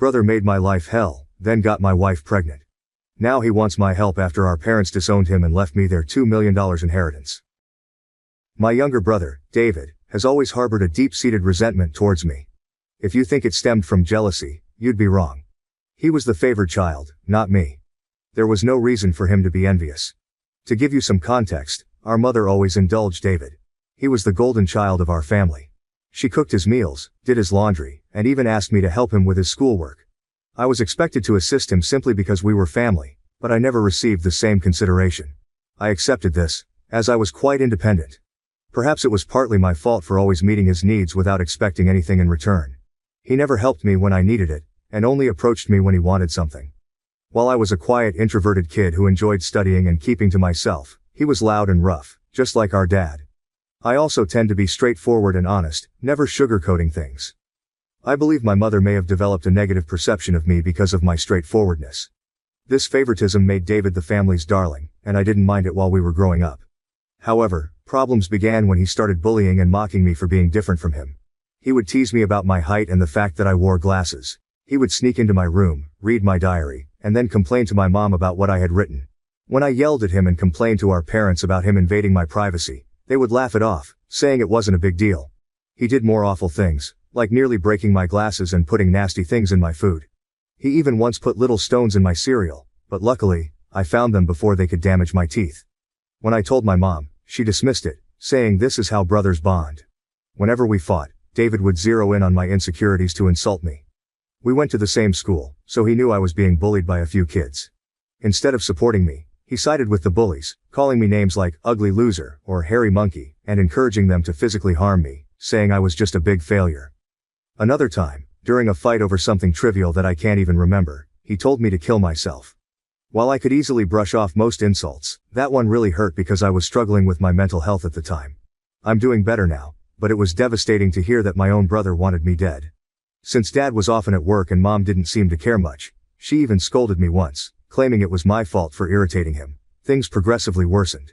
brother made my life hell, then got my wife pregnant. Now he wants my help after our parents disowned him and left me their $2 million inheritance. My younger brother, David, has always harbored a deep-seated resentment towards me. If you think it stemmed from jealousy, you'd be wrong. He was the favored child, not me. There was no reason for him to be envious. To give you some context, our mother always indulged David. He was the golden child of our family. She cooked his meals, did his laundry, and even asked me to help him with his schoolwork. I was expected to assist him simply because we were family, but I never received the same consideration. I accepted this, as I was quite independent. Perhaps it was partly my fault for always meeting his needs without expecting anything in return. He never helped me when I needed it, and only approached me when he wanted something. While I was a quiet, introverted kid who enjoyed studying and keeping to myself, he was loud and rough, just like our dad. I also tend to be straightforward and honest, never sugarcoating things. I believe my mother may have developed a negative perception of me because of my straightforwardness. This favoritism made David the family's darling, and I didn't mind it while we were growing up. However, problems began when he started bullying and mocking me for being different from him. He would tease me about my height and the fact that I wore glasses. He would sneak into my room, read my diary, and then complain to my mom about what I had written. When I yelled at him and complained to our parents about him invading my privacy, they would laugh it off, saying it wasn't a big deal. He did more awful things, like nearly breaking my glasses and putting nasty things in my food. He even once put little stones in my cereal, but luckily, I found them before they could damage my teeth. When I told my mom, she dismissed it, saying this is how brothers bond. Whenever we fought, David would zero in on my insecurities to insult me. We went to the same school, so he knew I was being bullied by a few kids. Instead of supporting me, he sided with the bullies, calling me names like ugly loser or hairy monkey, and encouraging them to physically harm me, saying I was just a big failure. Another time, during a fight over something trivial that I can't even remember, he told me to kill myself. While I could easily brush off most insults, that one really hurt because I was struggling with my mental health at the time. I'm doing better now, but it was devastating to hear that my own brother wanted me dead. Since Dad was often at work and Mom didn't seem to care much, she even scolded me once, claiming it was my fault for irritating him. Things progressively worsened.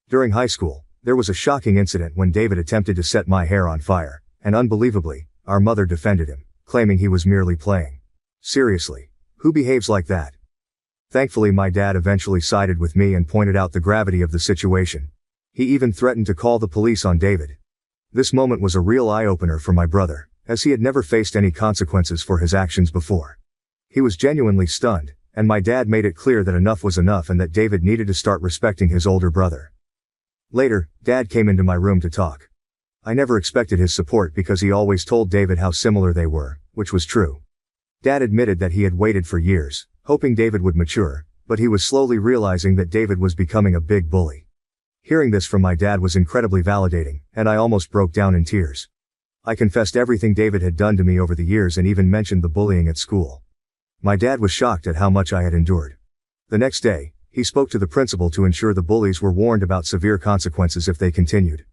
During high school, there was a shocking incident when David attempted to set my hair on fire, and unbelievably, our mother defended him, claiming he was merely playing. Seriously, who behaves like that? Thankfully, my dad eventually sided with me and pointed out the gravity of the situation. He even threatened to call the police on David. This moment was a real eye-opener for my brother, as he had never faced any consequences for his actions before. He was genuinely stunned, and my dad made it clear that enough was enough and that David needed to start respecting his older brother. Later, Dad came into my room to talk. I never expected his support because he always told David how similar they were, which was true. Dad admitted that he had waited for years, hoping David would mature, but he was slowly realizing that David was becoming a big bully. Hearing this from my dad was incredibly validating, and I almost broke down in tears. I confessed everything David had done to me over the years and even mentioned the bullying at school. My dad was shocked at how much I had endured. The next day, he spoke to the principal to ensure the bullies were warned about severe consequences if they continued.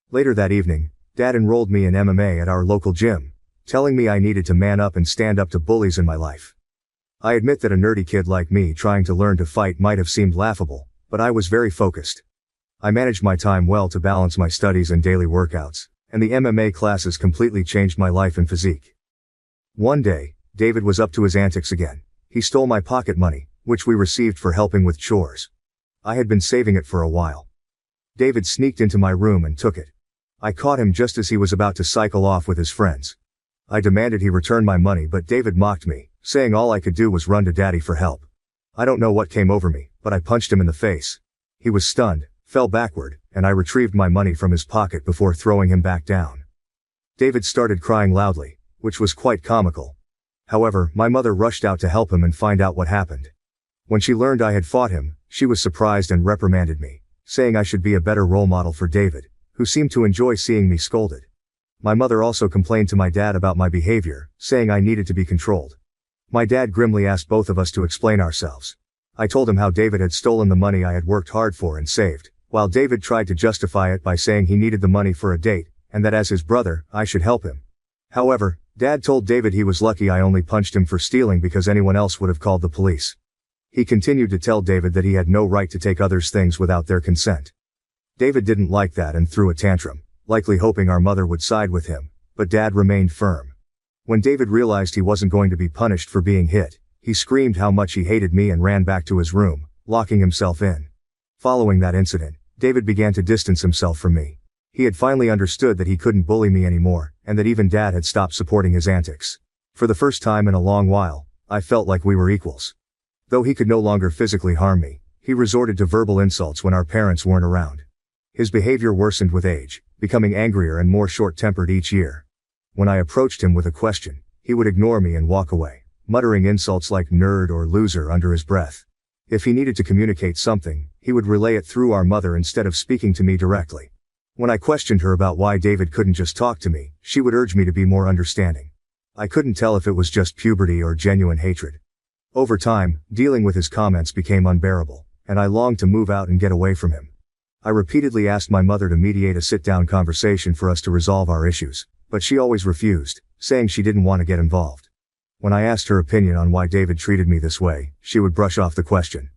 Later that evening, Dad enrolled me in MMA at our local gym, telling me I needed to man up and stand up to bullies in my life. I admit that a nerdy kid like me trying to learn to fight might have seemed laughable, but I was very focused. I managed my time well to balance my studies and daily workouts, and the MMA classes completely changed my life and physique. One day, David was up to his antics again. He stole my pocket money, which we received for helping with chores. I had been saving it for a while. David sneaked into my room and took it. I caught him just as he was about to cycle off with his friends. I demanded he return my money, but David mocked me, saying all I could do was run to Daddy for help. I don't know what came over me, but I punched him in the face. He was stunned, fell backward, and I retrieved my money from his pocket before throwing him back down. David started crying loudly, which was quite comical. However, my mother rushed out to help him and find out what happened. When she learned I had fought him, she was surprised and reprimanded me, saying I should be a better role model for David, who seemed to enjoy seeing me scolded. My mother also complained to my dad about my behavior, saying I needed to be controlled. My dad grimly asked both of us to explain ourselves. I told him how David had stolen the money I had worked hard for and saved, while David tried to justify it by saying he needed the money for a date, and that as his brother, I should help him. However, Dad told David he was lucky I only punched him for stealing because anyone else would have called the police. He continued to tell David that he had no right to take others' things without their consent. David didn't like that and threw a tantrum, likely hoping our mother would side with him, but Dad remained firm. When David realized he wasn't going to be punished for being hit, he screamed how much he hated me and ran back to his room, locking himself in. Following that incident, David began to distance himself from me. He had finally understood that he couldn't bully me anymore, and that even Dad had stopped supporting his antics. For the first time in a long while, I felt like we were equals. Though he could no longer physically harm me, he resorted to verbal insults when our parents weren't around. His behavior worsened with age, becoming angrier and more short-tempered each year. When I approached him with a question, he would ignore me and walk away, muttering insults like nerd or loser under his breath. If he needed to communicate something, he would relay it through our mother instead of speaking to me directly. When I questioned her about why David couldn't just talk to me, she would urge me to be more understanding. I couldn't tell if it was just puberty or genuine hatred. Over time, dealing with his comments became unbearable, and I longed to move out and get away from him. I repeatedly asked my mother to mediate a sit-down conversation for us to resolve our issues, but she always refused, saying she didn't want to get involved. When I asked her opinion on why David treated me this way, she would brush off the question.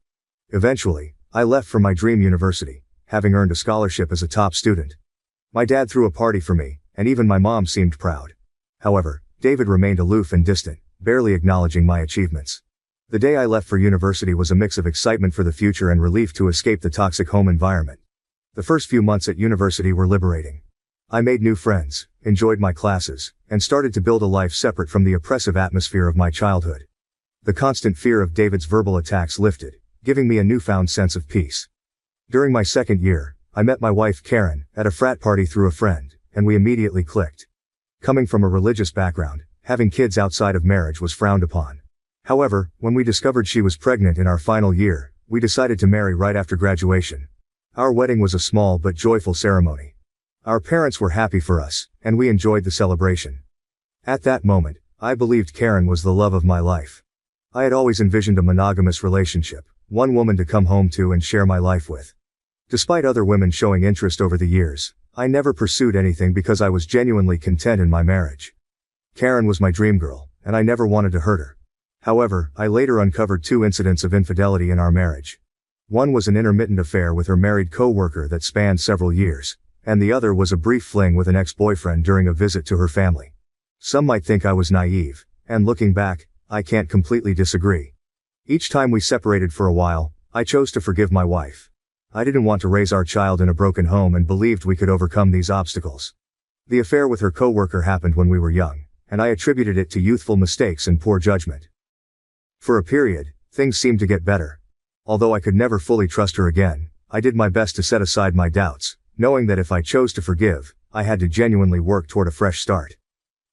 Eventually, I left for my dream university, having earned a scholarship as a top student. My dad threw a party for me, and even my mom seemed proud. However, David remained aloof and distant, barely acknowledging my achievements. The day I left for university was a mix of excitement for the future and relief to escape the toxic home environment. The first few months at university were liberating. I made new friends, enjoyed my classes, and started to build a life separate from the oppressive atmosphere of my childhood. The constant fear of David's verbal attacks lifted, giving me a newfound sense of peace. During my second year, I met my wife Karen at a frat party through a friend, and we immediately clicked. Coming from a religious background, having kids outside of marriage was frowned upon. However, when we discovered she was pregnant in our final year, we decided to marry right after graduation. Our wedding was a small but joyful ceremony. Our parents were happy for us, and we enjoyed the celebration. At that moment, I believed Karen was the love of my life. I had always envisioned a monogamous relationship, one woman to come home to and share my life with. Despite other women showing interest over the years, I never pursued anything because I was genuinely content in my marriage. Karen was my dream girl, and I never wanted to hurt her. However, I later uncovered 2 incidents of infidelity in our marriage. One was an intermittent affair with her married co-worker that spanned several years, and the other was a brief fling with an ex-boyfriend during a visit to her family. Some might think I was naive, and looking back, I can't completely disagree. Each time we separated for a while, I chose to forgive my wife. I didn't want to raise our child in a broken home and believed we could overcome these obstacles. The affair with her co-worker happened when we were young, and I attributed it to youthful mistakes and poor judgment. For a period, things seemed to get better. Although I could never fully trust her again, I did my best to set aside my doubts, knowing that if I chose to forgive, I had to genuinely work toward a fresh start.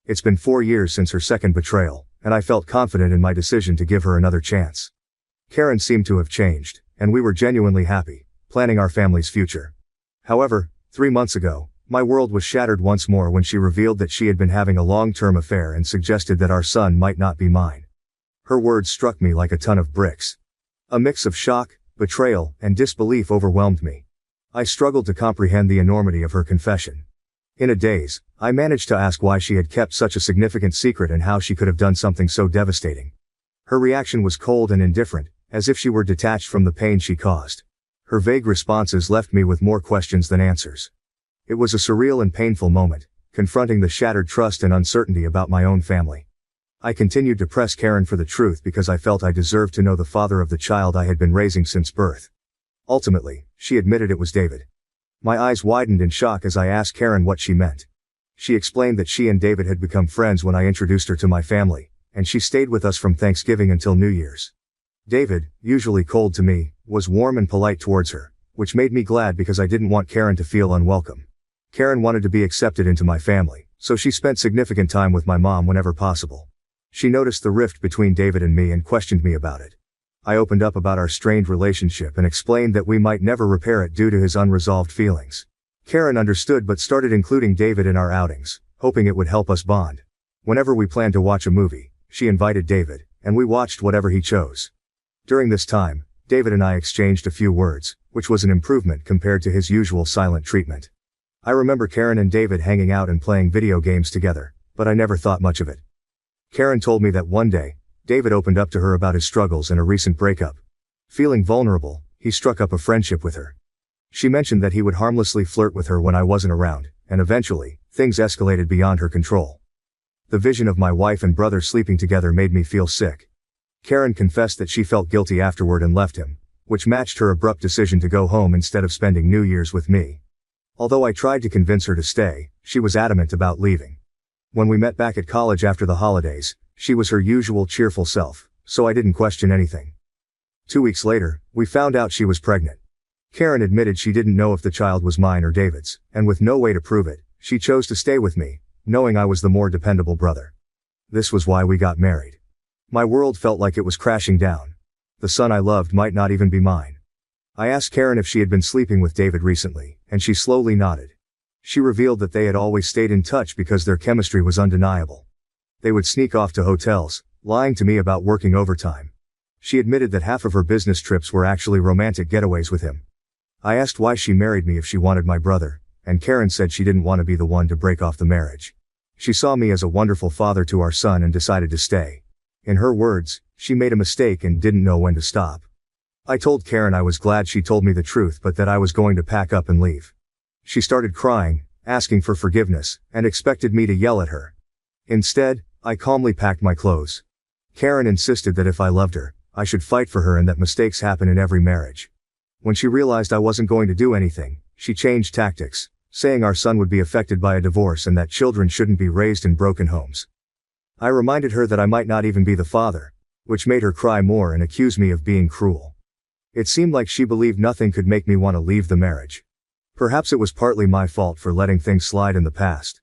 It's been 4 years since her second betrayal, and I felt confident in my decision to give her another chance. Karen seemed to have changed, and we were genuinely happy, planning our family's future. However, 3 months ago, my world was shattered once more when she revealed that she had been having a long-term affair and suggested that our son might not be mine. Her words struck me like a ton of bricks. A mix of shock, betrayal, and disbelief overwhelmed me. I struggled to comprehend the enormity of her confession. In a daze, I managed to ask why she had kept such a significant secret and how she could have done something so devastating. Her reaction was cold and indifferent, as if she were detached from the pain she caused. Her vague responses left me with more questions than answers. It was a surreal and painful moment, confronting the shattered trust and uncertainty about my own family. I continued to press Karen for the truth because I felt I deserved to know the father of the child I had been raising since birth. Ultimately, she admitted it was David. My eyes widened in shock as I asked Karen what she meant. She explained that she and David had become friends when I introduced her to my family, and she stayed with us from Thanksgiving until New Year's. David, usually cold to me, was warm and polite towards her, which made me glad because I didn't want Karen to feel unwelcome. Karen wanted to be accepted into my family, so she spent significant time with my mom whenever possible. She noticed the rift between David and me and questioned me about it. I opened up about our strained relationship and explained that we might never repair it due to his unresolved feelings. Karen understood but started including David in our outings, hoping it would help us bond. Whenever we planned to watch a movie, she invited David, and we watched whatever he chose. During this time, David and I exchanged a few words, which was an improvement compared to his usual silent treatment. I remember Karen and David hanging out and playing video games together, but I never thought much of it. Karen told me that one day, David opened up to her about his struggles and a recent breakup. Feeling vulnerable, he struck up a friendship with her. She mentioned that he would harmlessly flirt with her when I wasn't around, and eventually, things escalated beyond her control. The vision of my wife and brother sleeping together made me feel sick. Karen confessed that she felt guilty afterward and left him, which matched her abrupt decision to go home instead of spending New Year's with me. Although I tried to convince her to stay, she was adamant about leaving. When we met back at college after the holidays, she was her usual cheerful self, so I didn't question anything. 2 weeks later, we found out she was pregnant. Karen admitted she didn't know if the child was mine or David's, and with no way to prove it, she chose to stay with me, knowing I was the more dependable brother. This was why we got married. My world felt like it was crashing down. The son I loved might not even be mine. I asked Karen if she had been sleeping with David recently, and she slowly nodded. She revealed that they had always stayed in touch because their chemistry was undeniable. They would sneak off to hotels, lying to me about working overtime. She admitted that half of her business trips were actually romantic getaways with him. I asked why she married me if she wanted my brother, and Karen said she didn't want to be the one to break off the marriage. She saw me as a wonderful father to our son and decided to stay. In her words, she made a mistake and didn't know when to stop. I told Karen I was glad she told me the truth but that I was going to pack up and leave. She started crying, asking for forgiveness, and expected me to yell at her. Instead, I calmly packed my clothes. Karen insisted that if I loved her, I should fight for her and that mistakes happen in every marriage. When she realized I wasn't going to do anything, she changed tactics, saying our son would be affected by a divorce and that children shouldn't be raised in broken homes. I reminded her that I might not even be the father, which made her cry more and accuse me of being cruel. It seemed like she believed nothing could make me want to leave the marriage. Perhaps it was partly my fault for letting things slide in the past.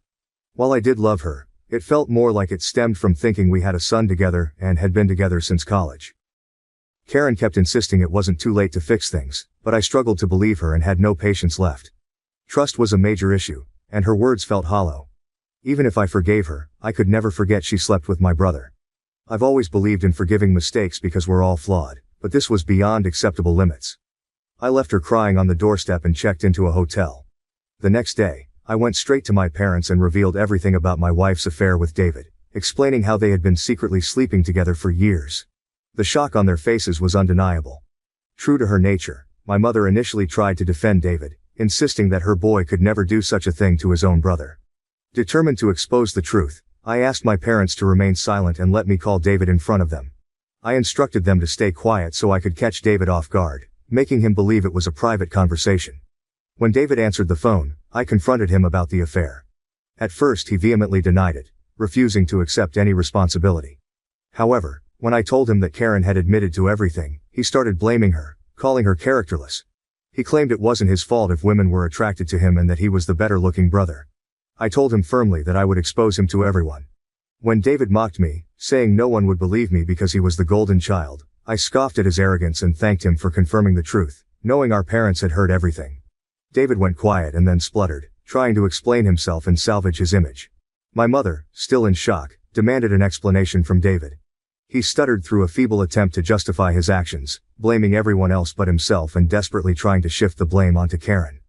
While I did love her, it felt more like it stemmed from thinking we had a son together and had been together since college. Karen kept insisting it wasn't too late to fix things, but I struggled to believe her and had no patience left. Trust was a major issue, and her words felt hollow. Even if I forgave her, I could never forget she slept with my brother. I've always believed in forgiving mistakes because we're all flawed, but this was beyond acceptable limits. I left her crying on the doorstep and checked into a hotel. The next day, I went straight to my parents and revealed everything about my wife's affair with David, explaining how they had been secretly sleeping together for years. The shock on their faces was undeniable. True to her nature, my mother initially tried to defend David, insisting that her boy could never do such a thing to his own brother. Determined to expose the truth, I asked my parents to remain silent and let me call David in front of them. I instructed them to stay quiet so I could catch David off guard, making him believe it was a private conversation. When David answered the phone, I confronted him about the affair. At first he vehemently denied it, refusing to accept any responsibility. However, when I told him that Karen had admitted to everything, he started blaming her, calling her characterless. He claimed it wasn't his fault if women were attracted to him and that he was the better-looking brother. I told him firmly that I would expose him to everyone. When David mocked me, saying no one would believe me because he was the golden child, I scoffed at his arrogance and thanked him for confirming the truth, knowing our parents had heard everything. David went quiet and then spluttered, trying to explain himself and salvage his image. My mother, still in shock, demanded an explanation from David. He stuttered through a feeble attempt to justify his actions, blaming everyone else but himself and desperately trying to shift the blame onto Karen.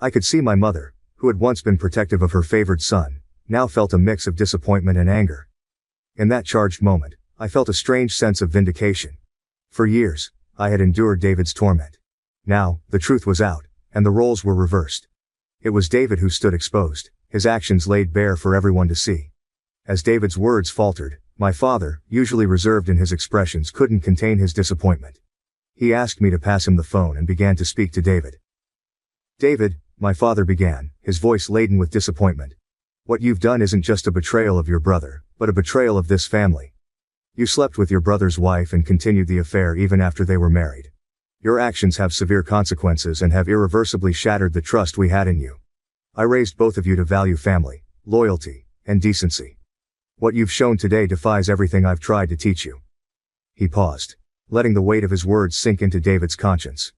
I could see my mother, who had once been protective of her favored son, now felt a mix of disappointment and anger. In that charged moment, I felt a strange sense of vindication. For years, I had endured David's torment. Now, the truth was out, and the roles were reversed. It was David who stood exposed, his actions laid bare for everyone to see. As David's words faltered, my father, usually reserved in his expressions, couldn't contain his disappointment. He asked me to pass him the phone and began to speak to David. David, my father began, his voice laden with disappointment. What you've done isn't just a betrayal of your brother, but a betrayal of this family. You slept with your brother's wife and continued the affair even after they were married. Your actions have severe consequences and have irreversibly shattered the trust we had in you. I raised both of you to value family, loyalty, and decency. What you've shown today defies everything I've tried to teach you. He paused, letting the weight of his words sink into David's conscience.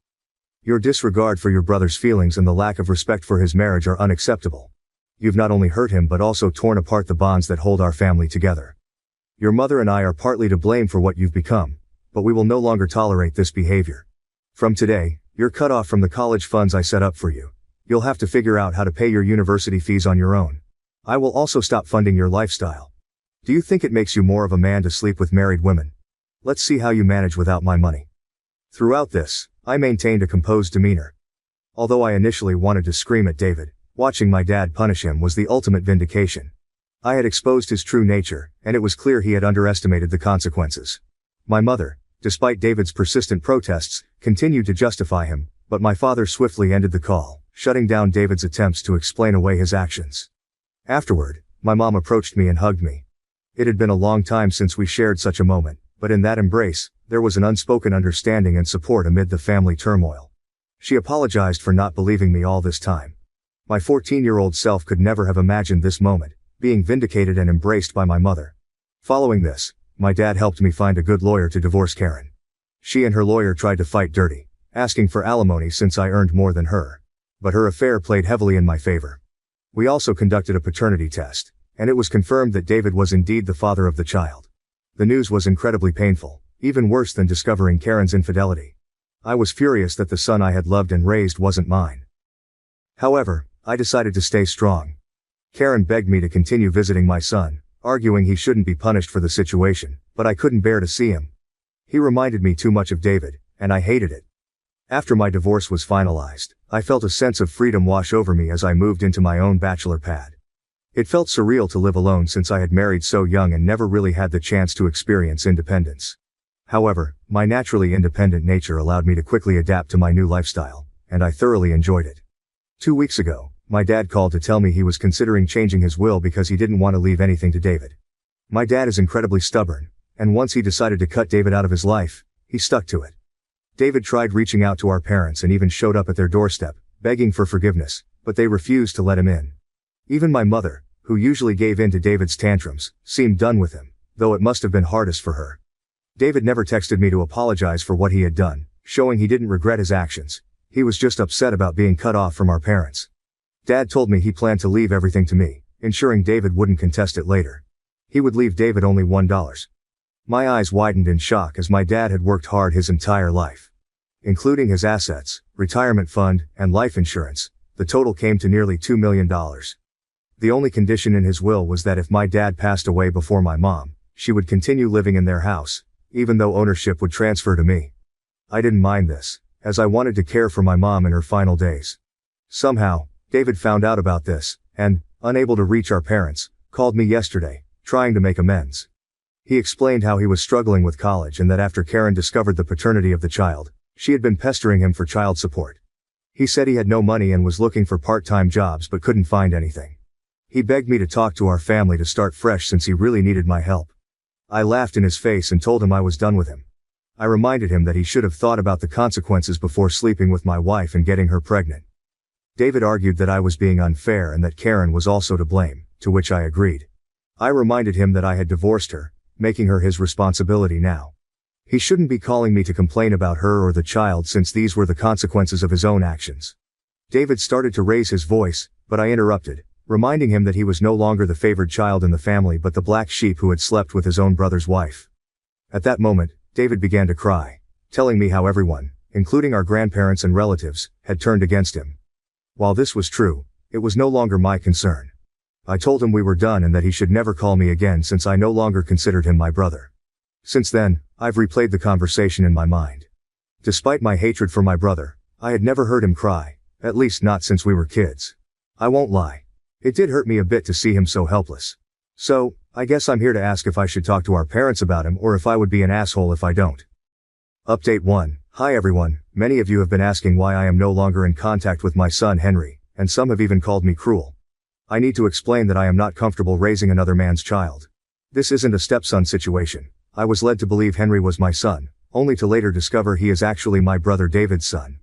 Your disregard for your brother's feelings and the lack of respect for his marriage are unacceptable. You've not only hurt him but also torn apart the bonds that hold our family together. Your mother and I are partly to blame for what you've become, but we will no longer tolerate this behavior. From today, you're cut off from the college funds I set up for you. You'll have to figure out how to pay your university fees on your own. I will also stop funding your lifestyle. Do you think it makes you more of a man to sleep with married women? Let's see how you manage without my money. Throughout this, I maintained a composed demeanor. Although I initially wanted to scream at David, watching my dad punish him was the ultimate vindication. I had exposed his true nature, and it was clear he had underestimated the consequences. My mother, despite David's persistent protests, continued to justify him, but my father swiftly ended the call, shutting down David's attempts to explain away his actions. Afterward, my mom approached me and hugged me. It had been a long time since we shared such a moment, but in that embrace, there was an unspoken understanding and support amid the family turmoil. She apologized for not believing me all this time. My 14-year-old self could never have imagined this moment, being vindicated and embraced by my mother. Following this, my dad helped me find a good lawyer to divorce Karen. She and her lawyer tried to fight dirty, asking for alimony since I earned more than her. But her affair played heavily in my favor. We also conducted a paternity test, and it was confirmed that David was indeed the father of the child. The news was incredibly painful, even worse than discovering Karen's infidelity. I was furious that the son I had loved and raised wasn't mine. However, I decided to stay strong. Karen begged me to continue visiting my son, arguing he shouldn't be punished for the situation, but I couldn't bear to see him. He reminded me too much of David, and I hated it. After my divorce was finalized, I felt a sense of freedom wash over me as I moved into my own bachelor pad. It felt surreal to live alone since I had married so young and never really had the chance to experience independence. However, my naturally independent nature allowed me to quickly adapt to my new lifestyle, and I thoroughly enjoyed it. 2 weeks ago, my dad called to tell me he was considering changing his will because he didn't want to leave anything to David. My dad is incredibly stubborn, and once he decided to cut David out of his life, he stuck to it. David tried reaching out to our parents and even showed up at their doorstep, begging for forgiveness, but they refused to let him in. Even my mother, who usually gave in to David's tantrums, seemed done with him, though it must have been hardest for her. David never texted me to apologize for what he had done, showing he didn't regret his actions. He was just upset about being cut off from our parents. Dad told me he planned to leave everything to me, ensuring David wouldn't contest it later. He would leave David only $1. My eyes widened in shock as my dad had worked hard his entire life. Including his assets, retirement fund, and life insurance, the total came to nearly $2 million. The only condition in his will was that if my dad passed away before my mom, she would continue living in their house, even though ownership would transfer to me. I didn't mind this, as I wanted to care for my mom in her final days. Somehow, David found out about this, and, unable to reach our parents, called me yesterday, trying to make amends. He explained how he was struggling with college and that after Karen discovered the paternity of the child, she had been pestering him for child support. He said he had no money and was looking for part-time jobs but couldn't find anything. He begged me to talk to our family to start fresh since he really needed my help. I laughed in his face and told him I was done with him. I reminded him that he should have thought about the consequences before sleeping with my wife and getting her pregnant. David argued that I was being unfair and that Karen was also to blame, to which I agreed. I reminded him that I had divorced her, making her his responsibility now. He shouldn't be calling me to complain about her or the child since these were the consequences of his own actions. David started to raise his voice, but I interrupted, reminding him that he was no longer the favored child in the family but the black sheep who had slept with his own brother's wife. At that moment, David began to cry, telling me how everyone, including our grandparents and relatives, had turned against him. While this was true, it was no longer my concern. I told him we were done and that he should never call me again since I no longer considered him my brother. Since then, I've replayed the conversation in my mind. Despite my hatred for my brother, I had never heard him cry, at least not since we were kids. I won't lie. It did hurt me a bit to see him so helpless. So, I guess I'm here to ask if I should talk to our parents about him or if I would be an asshole if I don't. Update 1. Hi everyone, many of you have been asking why I am no longer in contact with my son Henry, and some have even called me cruel. I need to explain that I am not comfortable raising another man's child. This isn't a stepson situation. I was led to believe Henry was my son, only to later discover he is actually my brother David's son.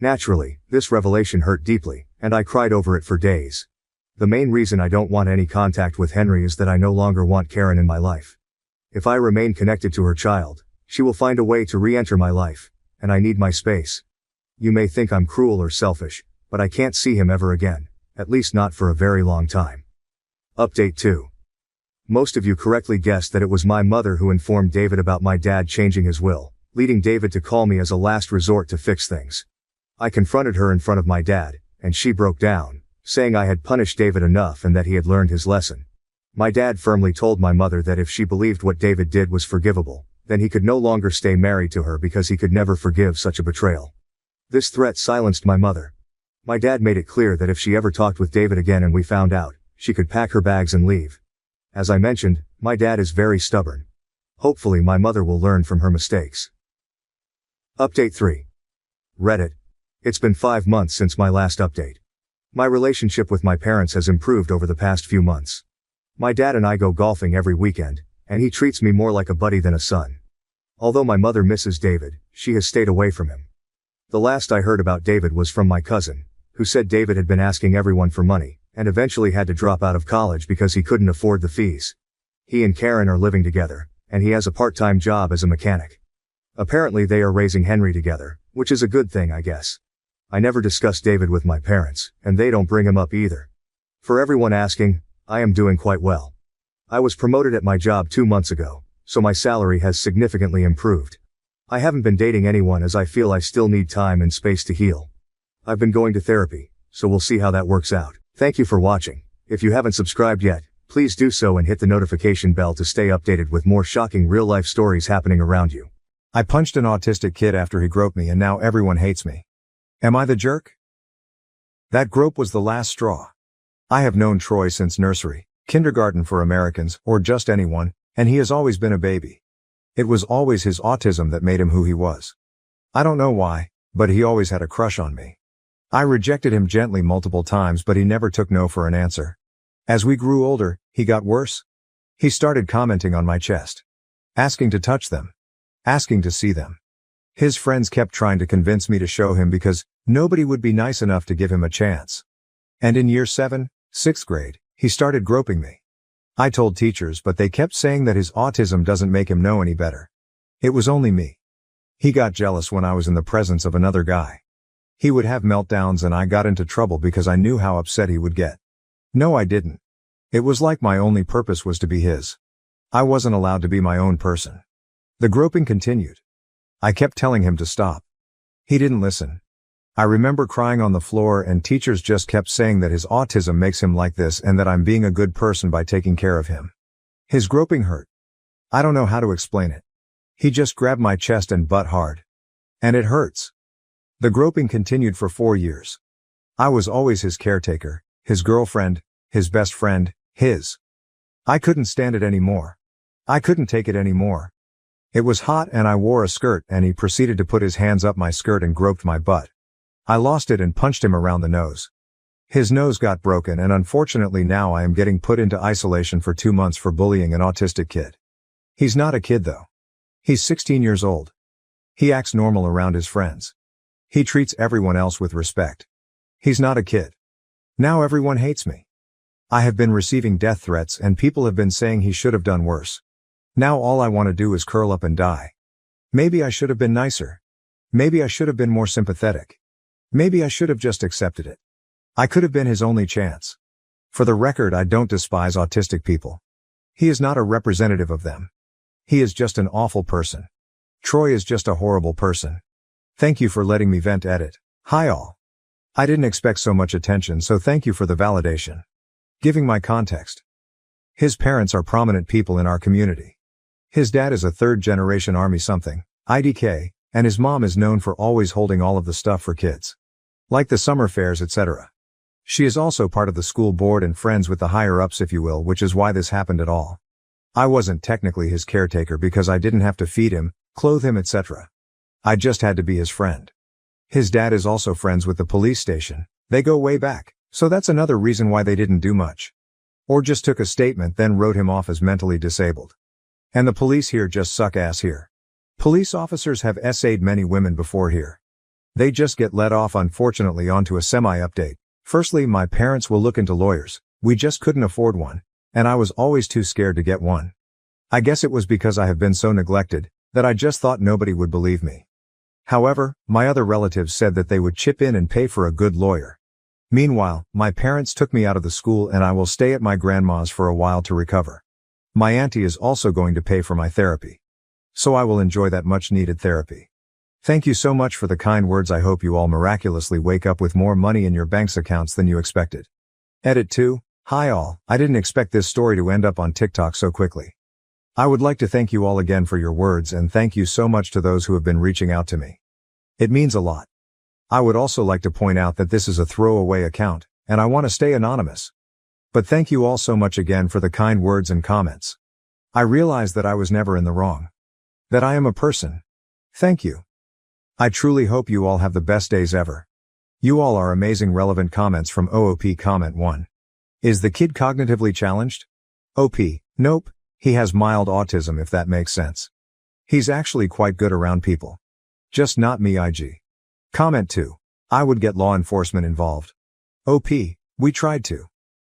Naturally, this revelation hurt deeply, and I cried over it for days. The main reason I don't want any contact with Henry is that I no longer want Karen in my life. If I remain connected to her child, she will find a way to re-enter my life, and I need my space. You may think I'm cruel or selfish, but I can't see him ever again, at least not for a very long time. Update 2. Most of you correctly guessed that it was my mother who informed David about my dad changing his will, leading David to call me as a last resort to fix things. I confronted her in front of my dad, and she broke down, saying I had punished David enough and that he had learned his lesson. My dad firmly told my mother that if she believed what David did was forgivable, then he could no longer stay married to her because he could never forgive such a betrayal. This threat silenced my mother. My dad made it clear that if she ever talked with David again and we found out, she could pack her bags and leave. As I mentioned, my dad is very stubborn. Hopefully my mother will learn from her mistakes. Update 3. Reddit. It's been 5 months since my last update. My relationship with my parents has improved over the past few months. My dad and I go golfing every weekend, and he treats me more like a buddy than a son. Although my mother misses David, she has stayed away from him. The last I heard about David was from my cousin, who said David had been asking everyone for money, and eventually had to drop out of college because he couldn't afford the fees. He and Karen are living together, and he has a part-time job as a mechanic. Apparently they are raising Henry together, which is a good thing, I guess. I never discuss David with my parents, and they don't bring him up either. For everyone asking, I am doing quite well. I was promoted at my job 2 months ago, so my salary has significantly improved. I haven't been dating anyone as I feel I still need time and space to heal. I've been going to therapy, so we'll see how that works out. Thank you for watching. If you haven't subscribed yet, please do so and hit the notification bell to stay updated with more shocking real-life stories happening around you. I punched an autistic kid after he groped me and now everyone hates me. Am I the jerk? That grope was the last straw. I have known Troy since nursery, kindergarten for Americans, or just anyone, and he has always been a baby. It was always his autism that made him who he was. I don't know why, but he always had a crush on me. I rejected him gently multiple times, but he never took no for an answer. As we grew older, he got worse. He started commenting on my chest. Asking to touch them. Asking to see them. His friends kept trying to convince me to show him because nobody would be nice enough to give him a chance. And in year 7, 6th grade, he started groping me. I told teachers, but they kept saying that his autism doesn't make him know any better. It was only me. He got jealous when I was in the presence of another guy. He would have meltdowns and I got into trouble because I knew how upset he would get. No, I didn't. It was like my only purpose was to be his. I wasn't allowed to be my own person. The groping continued. I kept telling him to stop. He didn't listen. I remember crying on the floor and teachers just kept saying that his autism makes him like this and that I'm being a good person by taking care of him. His groping hurt. I don't know how to explain it. He just grabbed my chest and butt hard. And it hurts. The groping continued for 4 years. I was always his caretaker, his girlfriend, his best friend, his. I couldn't stand it anymore. I couldn't take it anymore. It was hot and I wore a skirt and he proceeded to put his hands up my skirt and groped my butt. I lost it and punched him around the nose. His nose got broken and unfortunately now I am getting put into isolation for 2 months for bullying an autistic kid. He's not a kid though. He's 16 years old. He acts normal around his friends. He treats everyone else with respect. He's not a kid. Now everyone hates me. I have been receiving death threats and people have been saying he should have done worse. Now all I want to do is curl up and die. Maybe I should have been nicer. Maybe I should have been more sympathetic. Maybe I should have just accepted it. I could have been his only chance. For the record, I don't despise autistic people. He is not a representative of them. He is just an awful person. Troy is just a horrible person. Thank you for letting me vent. Edit. Hi all. I didn't expect so much attention, so thank you for the validation. Giving my context. His parents are prominent people in our community. His dad is a third-generation Army something, IDK, and his mom is known for always holding all of the stuff for kids. Like the summer fairs, etc. She is also part of the school board and friends with the higher-ups, if you will, which is why this happened at all. I wasn't technically his caretaker because I didn't have to feed him, clothe him, etc. I just had to be his friend. His dad is also friends with the police station. They go way back, so that's another reason why they didn't do much. Or just took a statement then wrote him off as mentally disabled. And the police here just suck ass here. Police officers have SA'd many women before here. They just get let off. Unfortunately, onto a semi-update. Firstly, my parents will look into lawyers. We just couldn't afford one, and I was always too scared to get one. I guess it was because I have been so neglected, that I just thought nobody would believe me. However, my other relatives said that they would chip in and pay for a good lawyer. Meanwhile, my parents took me out of the school and I will stay at my grandma's for a while to recover. My auntie is also going to pay for my therapy. So I will enjoy that much needed therapy. Thank you so much for the kind words. I hope you all miraculously wake up with more money in your bank's accounts than you expected. Edit 2. Hi all, I didn't expect this story to end up on TikTok so quickly. I would like to thank you all again for your words and thank you so much to those who have been reaching out to me. It means a lot. I would also like to point out that this is a throwaway account, and I want to stay anonymous. But thank you all so much again for the kind words and comments. I realize that I was never in the wrong. That I am a person. Thank you. I truly hope you all have the best days ever. You all are amazing. Relevant comments from OOP. Comment 1. Is the kid cognitively challenged? OP, nope, he has mild autism, if that makes sense. He's actually quite good around people. Just not me. IG. Comment 2. I would get law enforcement involved. OP, we tried to.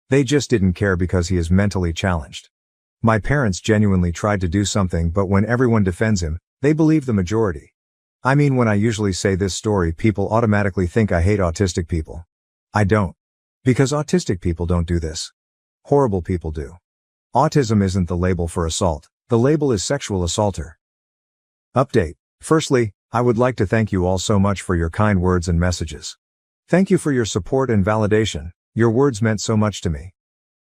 They just didn't care because he is mentally challenged. My parents genuinely tried to do something, but when everyone defends him, they believe the majority. I mean, when I usually say this story, people automatically think I hate autistic people. I don't. Because autistic people don't do this. Horrible people do. Autism isn't the label for assault, the label is sexual assaulter. Update. Firstly, I would like to thank you all so much for your kind words and messages. Thank you for your support and validation, your words meant so much to me.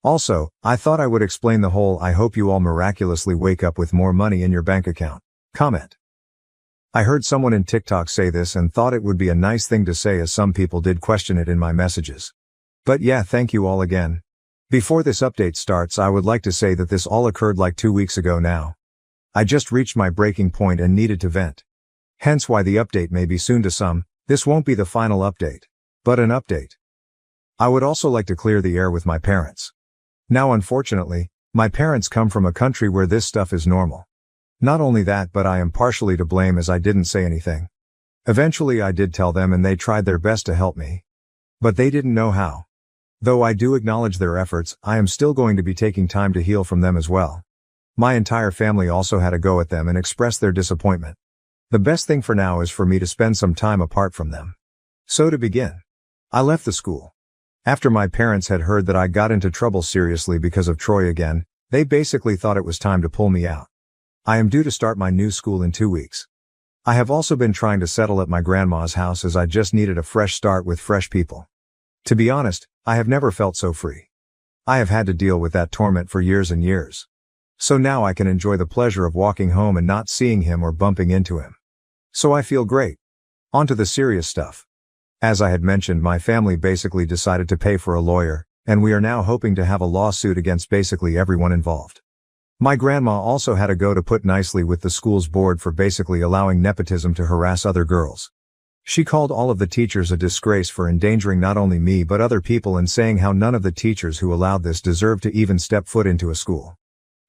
Also, I thought I would explain the whole "I hope you all miraculously wake up with more money in your bank account" comment. I heard someone in TikTok say this and thought it would be a nice thing to say, as some people did question it in my messages. But yeah, thank you all again. Before this update starts, I would like to say that this all occurred like 2 weeks ago now. I just reached my breaking point and needed to vent. Hence why the update may be soon to some. This won't be the final update, but an update. I would also like to clear the air with my parents. Now, unfortunately, my parents come from a country where this stuff is normal. Not only that, but I am partially to blame as I didn't say anything. Eventually I did tell them and they tried their best to help me. But they didn't know how. Though I do acknowledge their efforts, I am still going to be taking time to heal from them as well. My entire family also had a go at them and expressed their disappointment. The best thing for now is for me to spend some time apart from them. So to begin, I left the school. After my parents had heard that I got into trouble seriously because of Troy again, they basically thought it was time to pull me out. I am due to start my new school in 2 weeks. I have also been trying to settle at my grandma's house as I just needed a fresh start with fresh people. To be honest, I have never felt so free. I have had to deal with that torment for years and years. So now I can enjoy the pleasure of walking home and not seeing him or bumping into him. So I feel great. On to the serious stuff. As I had mentioned, my family basically decided to pay for a lawyer, and we are now hoping to have a lawsuit against basically everyone involved. My grandma also had a go, to put nicely, with the school's board for basically allowing nepotism to harass other girls. She called all of the teachers a disgrace for endangering not only me but other people, and saying how none of the teachers who allowed this deserved to even step foot into a school.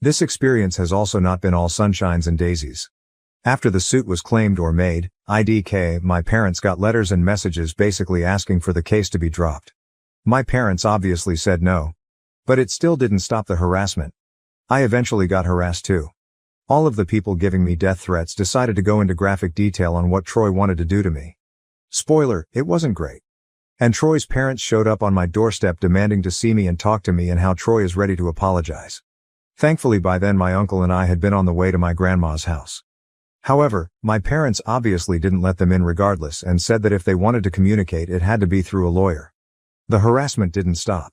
This experience has also not been all sunshines and daisies. After the suit was claimed or made, IDK, my parents got letters and messages basically asking for the case to be dropped. My parents obviously said no. But it still didn't stop the harassment. I eventually got harassed too. All of the people giving me death threats decided to go into graphic detail on what Troy wanted to do to me. Spoiler, it wasn't great. And Troy's parents showed up on my doorstep demanding to see me and talk to me, and how Troy is ready to apologize. Thankfully by then my uncle and I had been on the way to my grandma's house. However, my parents obviously didn't let them in regardless, and said that if they wanted to communicate it had to be through a lawyer. The harassment didn't stop.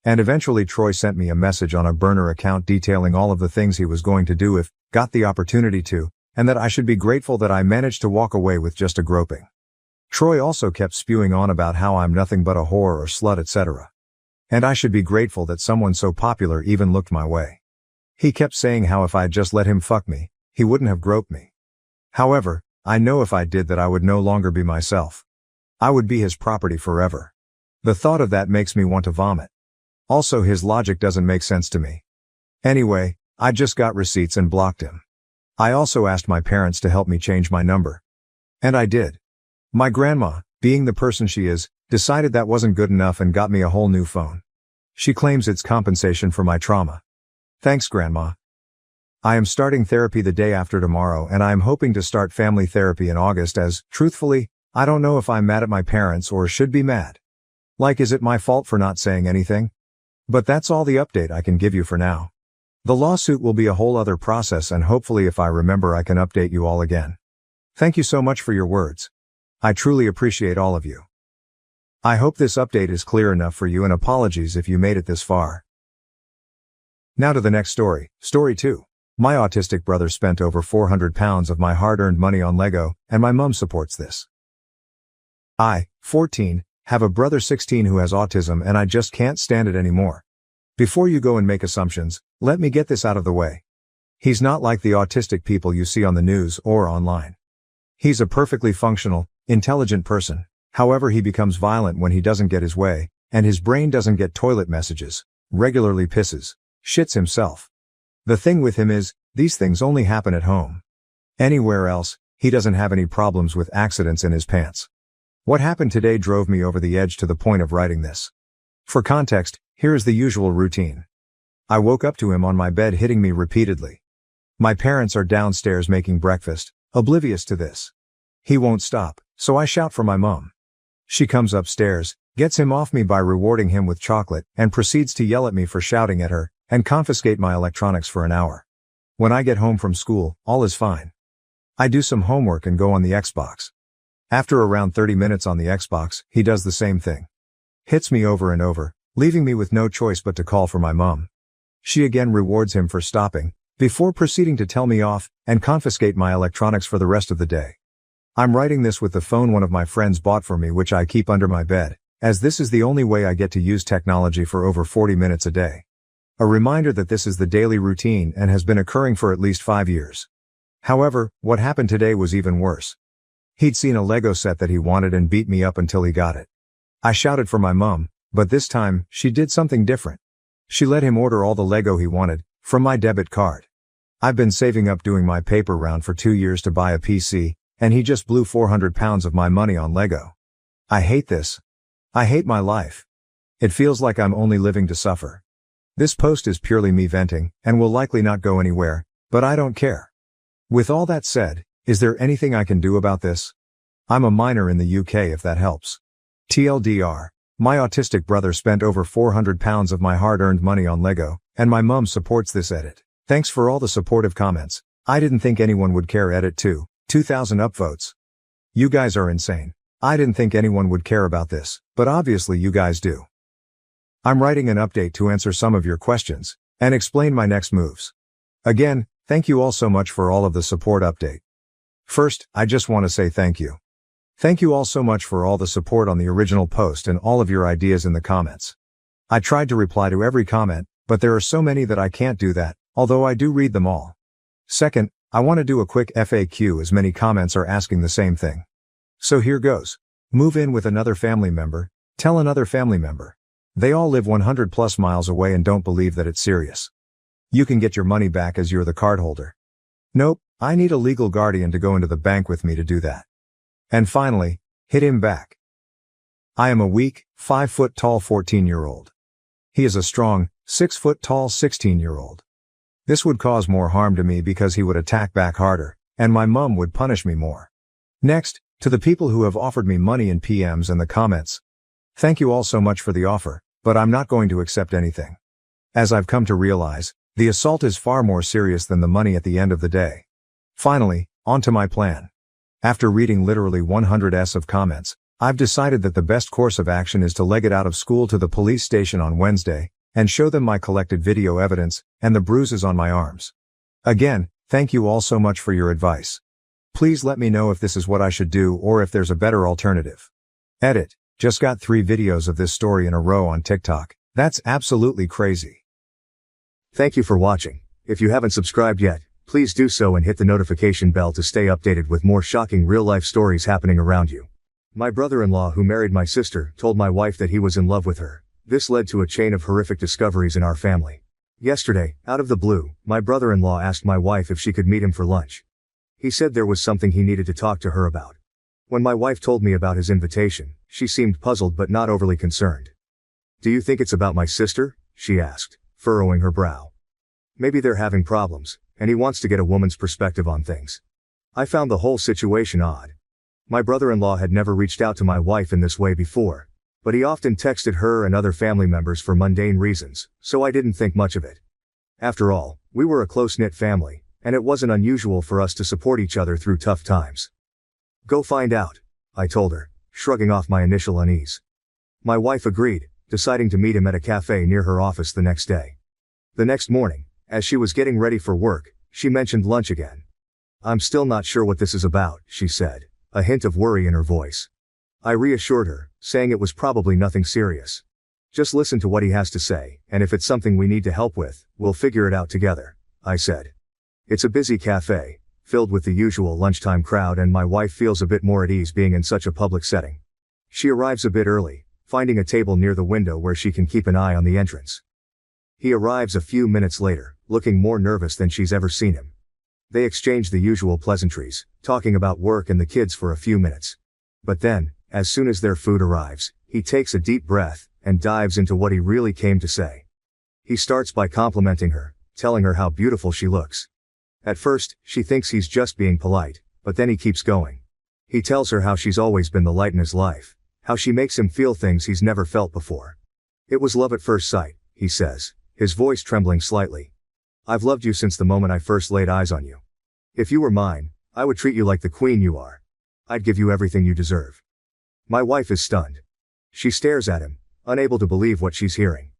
And eventually Troy sent me a message on a burner account detailing all of the things he was going to do if got the opportunity to, and that I should be grateful that I managed to walk away with just a groping. Troy also kept spewing on about how I'm nothing but a whore or slut, etc. And I should be grateful that someone so popular even looked my way. He kept saying how if I'd just let him fuck me, he wouldn't have groped me. However, I know if I did that I would no longer be myself. I would be his property forever. The thought of that makes me want to vomit. Also, his logic doesn't make sense to me. Anyway, I just got receipts and blocked him. I also asked my parents to help me change my number. And I did. My grandma, being the person she is, decided that wasn't good enough and got me a whole new phone. She claims it's compensation for my trauma. Thanks, Grandma. I am starting therapy the day after tomorrow, and I am hoping to start family therapy in August, as, truthfully, I don't know if I'm mad at my parents or should be mad. Like, is it my fault for not saying anything? But that's all the update I can give you for now. The lawsuit will be a whole other process, and hopefully if I remember I can update you all again. Thank you so much for your words. I truly appreciate all of you. I hope this update is clear enough for you, and apologies if you made it this far. Now to the next story. Story 2. My autistic brother spent over £400 of my hard-earned money on Lego, and my mum supports this. I, 14, have a brother 16 who has autism, and I just can't stand it anymore. Before you go and make assumptions, let me get this out of the way. He's not like the autistic people you see on the news or online. He's a perfectly functional, intelligent person. However, he becomes violent when he doesn't get his way, and his brain doesn't get toilet messages, regularly pisses, shits himself. The thing with him is, these things only happen at home. Anywhere else, he doesn't have any problems with accidents in his pants. What happened today drove me over the edge to the point of writing this. For context, here is the usual routine. I woke up to him on my bed hitting me repeatedly. My parents are downstairs making breakfast, oblivious to this. He won't stop, so I shout for my mom. She comes upstairs, gets him off me by rewarding him with chocolate, and proceeds to yell at me for shouting at her, and confiscate my electronics for an hour. When I get home from school, all is fine. I do some homework and go on the Xbox. After around 30 minutes on the Xbox, he does the same thing. Hits me over and over, leaving me with no choice but to call for my mom. She again rewards him for stopping, before proceeding to tell me off, and confiscate my electronics for the rest of the day. I'm writing this with the phone one of my friends bought for me, which I keep under my bed, as this is the only way I get to use technology for over 40 minutes a day. A reminder that this is the daily routine and has been occurring for at least 5 years. However, what happened today was even worse. He'd seen a Lego set that he wanted and beat me up until he got it. I shouted for my mom, but this time, she did something different. She let him order all the Lego he wanted, from my debit card. I've been saving up doing my paper round for 2 years to buy a PC, and he just blew 400 pounds of my money on Lego. I hate this. I hate my life. It feels like I'm only living to suffer. This post is purely me venting, and will likely not go anywhere, but I don't care. With all that said, is there anything I can do about this? I'm a minor in the UK if that helps. TLDR, my autistic brother spent over 400 pounds of my hard-earned money on Lego, and my mum supports this edit. Thanks for all the supportive comments. I didn't think anyone would care. Edit 2, 2,000 upvotes. You guys are insane. I didn't think anyone would care about this, but obviously you guys do. I'm writing an update to answer some of your questions, and explain my next moves. Again, thank you all so much for all of the support update. First, I just want to say thank you. Thank you all so much for all the support on the original post and all of your ideas in the comments. I tried to reply to every comment, but there are so many that I can't do that, although I do read them all. Second, I want to do a quick FAQ as many comments are asking the same thing. So here goes. Move in with another family member, tell another family member. They all live 100 plus miles away and don't believe that it's serious. You can get your money back as you're the cardholder. Nope, I need a legal guardian to go into the bank with me to do that. And finally, hit him back. I am a weak, 5 foot tall 14-year-old. He is a strong, 6 foot tall 16-year-old. This would cause more harm to me because he would attack back harder, and my mum would punish me more. Next, to the people who have offered me money in PMs and the comments. Thank you all so much for the offer, but I'm not going to accept anything. As I've come to realize, the assault is far more serious than the money at the end of the day. Finally, on to my plan. After reading literally 100s of comments, I've decided that the best course of action is to leg it out of school to the police station on Wednesday, and show them my collected video evidence, and the bruises on my arms. Again, thank you all so much for your advice. Please let me know if this is what I should do or if there's a better alternative. Edit. Just got 3 videos of this story in a row on TikTok. That's absolutely crazy. Thank you for watching. If you haven't subscribed yet, please do so and hit the notification bell to stay updated with more shocking real-life stories happening around you. My brother-in-law who married my sister told my wife that he was in love with her. This led to a chain of horrific discoveries in our family. Yesterday, out of the blue, my brother-in-law asked my wife if she could meet him for lunch. He said there was something he needed to talk to her about. When my wife told me about his invitation, she seemed puzzled but not overly concerned. "Do you think it's about my sister?" she asked, furrowing her brow. "Maybe they're having problems, and he wants to get a woman's perspective on things." I found the whole situation odd. My brother-in-law had never reached out to my wife in this way before, but he often texted her and other family members for mundane reasons, so I didn't think much of it. After all, we were a close-knit family, and it wasn't unusual for us to support each other through tough times. "Go find out," I told her, shrugging off my initial unease. My wife agreed, deciding to meet him at a cafe near her office the next day. The next morning, as she was getting ready for work, she mentioned lunch again. "I'm still not sure what this is about," she said, a hint of worry in her voice. I reassured her, saying it was probably nothing serious. Just listen to what he has to say, and if it's something we need to help with, we'll figure it out together, I said. It's a busy cafe, filled with the usual lunchtime crowd, and my wife feels a bit more at ease being in such a public setting. She arrives a bit early, finding a table near the window where she can keep an eye on the entrance. He arrives a few minutes later, looking more nervous than she's ever seen him. They exchange the usual pleasantries, talking about work and the kids for a few minutes. But then, as soon as their food arrives, he takes a deep breath and dives into what he really came to say. He starts by complimenting her, telling her how beautiful she looks. At first, she thinks he's just being polite, but then he keeps going. He tells her how she's always been the light in his life, how she makes him feel things he's never felt before. It was love at first sight, he says, his voice trembling slightly. I've loved you since the moment I first laid eyes on you. If you were mine, I would treat you like the queen you are. I'd give you everything you deserve. My wife is stunned. She stares at him, unable to believe what she's hearing.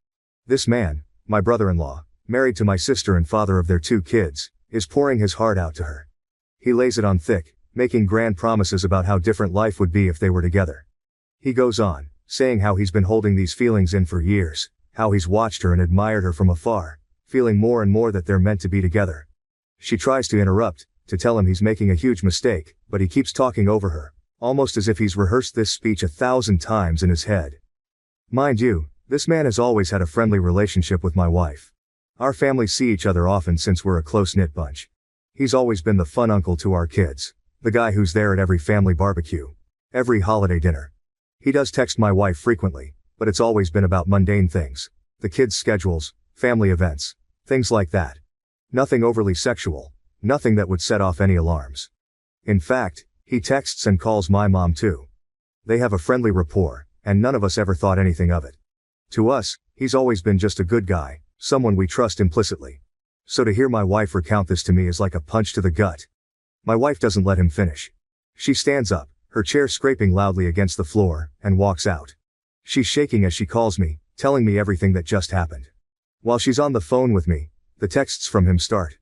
This man, my brother-in-law, married to my sister and father of their 2 kids, is pouring his heart out to her. He lays it on thick, making grand promises about how different life would be if they were together. He goes on, saying how he's been holding these feelings in for years, how he's watched her and admired her from afar, feeling more and more that they're meant to be together. She tries to interrupt, to tell him he's making a huge mistake, but he keeps talking over her, almost as if he's rehearsed this speech 1,000 times in his head. Mind you, this man has always had a friendly relationship with my wife. Our families see each other often since we're a close-knit bunch. He's always been the fun uncle to our kids, the guy who's there at every family barbecue, every holiday dinner. He does text my wife frequently, but it's always been about mundane things, the kids' schedules, family events, things like that. Nothing overly sexual, nothing that would set off any alarms. In fact, he texts and calls my mom too. They have a friendly rapport, and none of us ever thought anything of it. To us, he's always been just a good guy, someone we trust implicitly. So to hear my wife recount this to me is like a punch to the gut. My wife doesn't let him finish. She stands up, her chair scraping loudly against the floor, and walks out. She's shaking as she calls me, telling me everything that just happened. While she's on the phone with me, the texts from him start.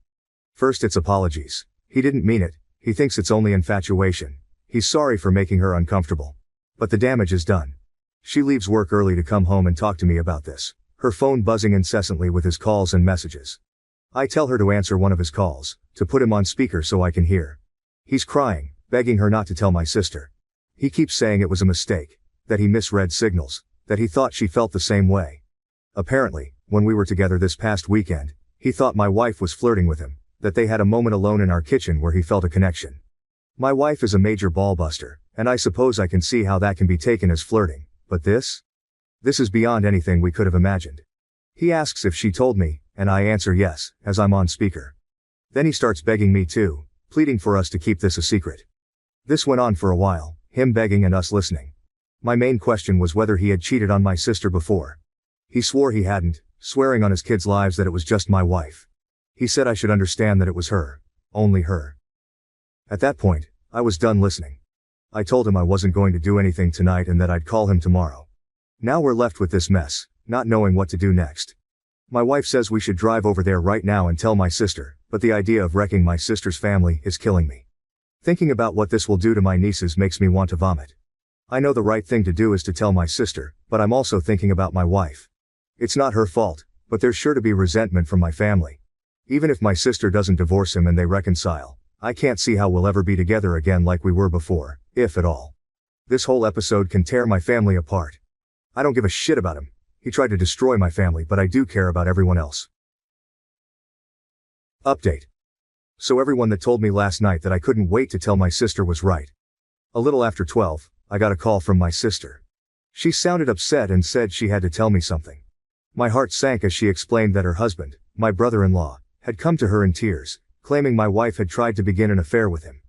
First it's apologies. He didn't mean it, he thinks it's only infatuation. He's sorry for making her uncomfortable. But the damage is done. She leaves work early to come home and talk to me about this, her phone buzzing incessantly with his calls and messages. I tell her to answer one of his calls, to put him on speaker so I can hear. He's crying, begging her not to tell my sister. He keeps saying it was a mistake, that he misread signals, that he thought she felt the same way. Apparently, when we were together this past weekend, he thought my wife was flirting with him, that they had a moment alone in our kitchen where he felt a connection. My wife is a major ballbuster, and I suppose I can see how that can be taken as flirting, but this? This is beyond anything we could have imagined. He asks if she told me, and I answer yes, as I'm on speaker. Then he starts begging me too, pleading for us to keep this a secret. This went on for a while, him begging and us listening. My main question was whether he had cheated on my sister before. He swore he hadn't, swearing on his kids' lives that it was just my wife. He said I should understand that it was her, only her. At that point, I was done listening. I told him I wasn't going to do anything tonight and that I'd call him tomorrow. Now we're left with this mess, not knowing what to do next. My wife says we should drive over there right now and tell my sister, but the idea of wrecking my sister's family is killing me. Thinking about what this will do to my nieces makes me want to vomit. I know the right thing to do is to tell my sister, but I'm also thinking about my wife. It's not her fault, but there's sure to be resentment from my family. Even if my sister doesn't divorce him and they reconcile, I can't see how we'll ever be together again like we were before, if at all. This whole episode can tear my family apart. I don't give a shit about him. He tried to destroy my family, but I do care about everyone else. Update. So everyone that told me last night that I couldn't wait to tell my sister was right. A little after 12, I got a call from my sister. She sounded upset and said she had to tell me something. My heart sank as she explained that her husband, my brother-in-law, had come to her in tears, claiming my wife had tried to begin an affair with him.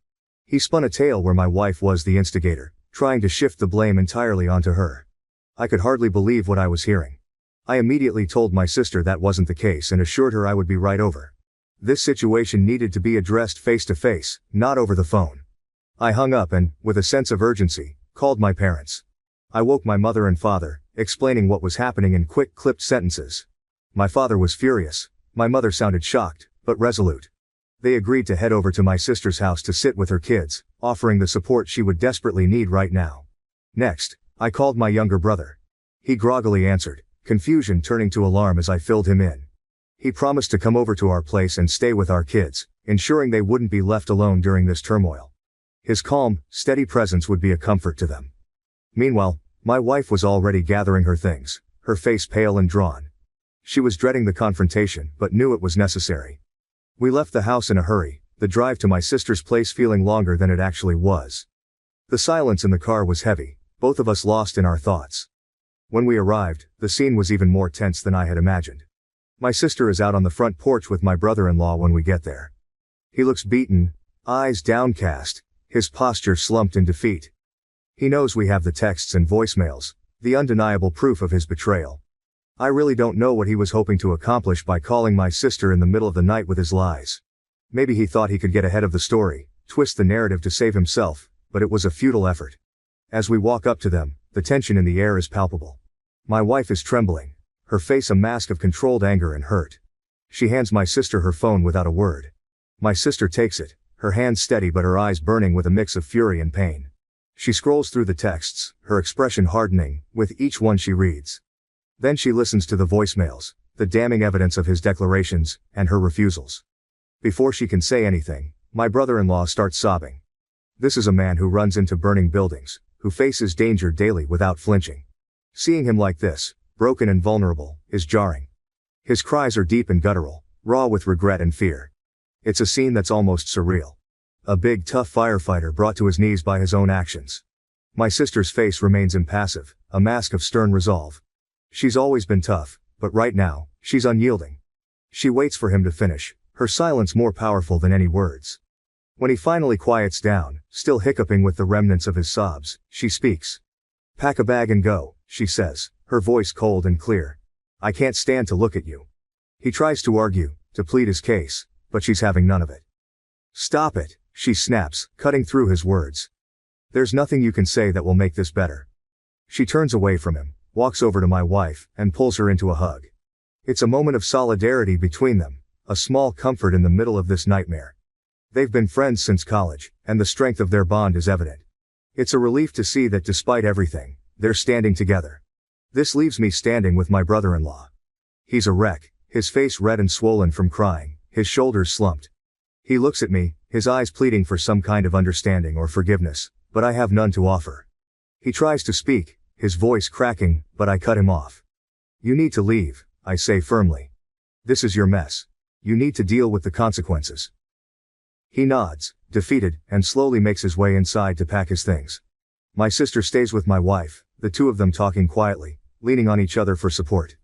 He spun a tale where my wife was the instigator, trying to shift the blame entirely onto her. I could hardly believe what I was hearing. I immediately told my sister that wasn't the case and assured her I would be right over. This situation needed to be addressed face to face, not over the phone. I hung up and, with a sense of urgency, called my parents. I woke my mother and father, explaining what was happening in quick clipped sentences. My father was furious. My mother sounded shocked, but resolute. They agreed to head over to my sister's house to sit with her kids, offering the support she would desperately need right now. Next, I called my younger brother. He groggily answered, confusion turning to alarm as I filled him in. He promised to come over to our place and stay with our kids, ensuring they wouldn't be left alone during this turmoil. His calm, steady presence would be a comfort to them. Meanwhile, my wife was already gathering her things, her face pale and drawn. She was dreading the confrontation, but knew it was necessary. We left the house in a hurry, the drive to my sister's place feeling longer than it actually was. The silence in the car was heavy, both of us lost in our thoughts. When we arrived, the scene was even more tense than I had imagined. My sister is out on the front porch with my brother-in-law when we get there. He looks beaten, eyes downcast, his posture slumped in defeat. He knows we have the texts and voicemails, the undeniable proof of his betrayal. I really don't know what he was hoping to accomplish by calling my sister in the middle of the night with his lies. Maybe he thought he could get ahead of the story, twist the narrative to save himself, but it was a futile effort. As we walk up to them, the tension in the air is palpable. My wife is trembling, her face a mask of controlled anger and hurt. She hands my sister her phone without a word. My sister takes it, her hands steady but her eyes burning with a mix of fury and pain. She scrolls through the texts, her expression hardening, with each one she reads. Then she listens to the voicemails, the damning evidence of his declarations, and her refusals. Before she can say anything, my brother-in-law starts sobbing. This is a man who runs into burning buildings, who faces danger daily without flinching. Seeing him like this, broken and vulnerable, is jarring. His cries are deep and guttural, raw with regret and fear. It's a scene that's almost surreal. A big tough firefighter brought to his knees by his own actions. My sister's face remains impassive, a mask of stern resolve. She's always been tough, but right now, she's unyielding. She waits for him to finish, her silence more powerful than any words. When he finally quiets down, still hiccuping with the remnants of his sobs, she speaks. Pack a bag and go, she says, her voice cold and clear. I can't stand to look at you. He tries to argue, to plead his case, but she's having none of it. Stop it, she snaps, cutting through his words. There's nothing you can say that will make this better. She turns away from him, walks over to my wife, and pulls her into a hug. It's a moment of solidarity between them, a small comfort in the middle of this nightmare. They've been friends since college, and the strength of their bond is evident. It's a relief to see that despite everything, they're standing together. This leaves me standing with my brother-in-law. He's a wreck, his face red and swollen from crying, his shoulders slumped. He looks at me, his eyes pleading for some kind of understanding or forgiveness, but I have none to offer. He tries to speak, his voice cracking, but I cut him off. You need to leave, I say firmly. This is your mess. You need to deal with the consequences. He nods, defeated, and slowly makes his way inside to pack his things. My sister stays with my wife, the two of them talking quietly, leaning on each other for support.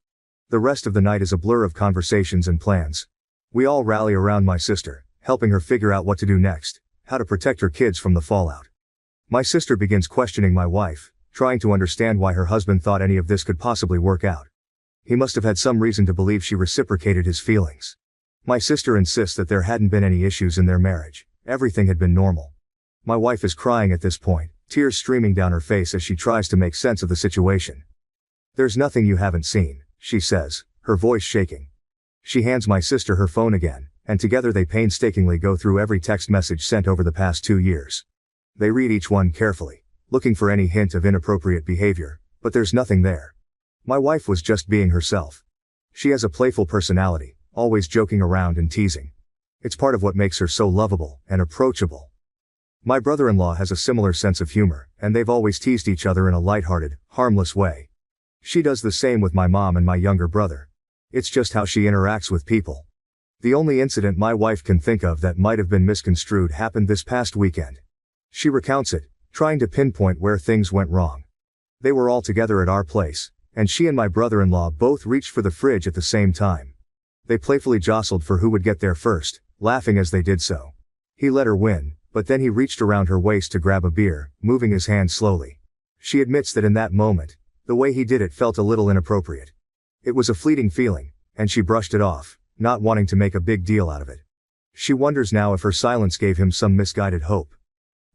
The rest of the night is a blur of conversations and plans. We all rally around my sister, helping her figure out what to do next, how to protect her kids from the fallout. My sister begins questioning my wife, trying to understand why her husband thought any of this could possibly work out. He must have had some reason to believe she reciprocated his feelings. My sister insists that there hadn't been any issues in their marriage, everything had been normal. My wife is crying at this point, tears streaming down her face as she tries to make sense of the situation. There's nothing you haven't seen, she says, her voice shaking. She hands my sister her phone again, and together they painstakingly go through every text message sent over the past 2 years. They read each one carefully, looking for any hint of inappropriate behavior, but there's nothing there. My wife was just being herself. She has a playful personality, always joking around and teasing. It's part of what makes her so lovable and approachable. My brother-in-law has a similar sense of humor, and they've always teased each other in a lighthearted, harmless way. She does the same with my mom and my younger brother. It's just how she interacts with people. The only incident my wife can think of that might have been misconstrued happened this past weekend. She recounts it, trying to pinpoint where things went wrong. They were all together at our place, and she and my brother-in-law both reached for the fridge at the same time. They playfully jostled for who would get there first, laughing as they did so. He let her win, but then he reached around her waist to grab a beer, moving his hand slowly. She admits that in that moment, the way he did it felt a little inappropriate. It was a fleeting feeling, and she brushed it off, not wanting to make a big deal out of it. She wonders now if her silence gave him some misguided hope.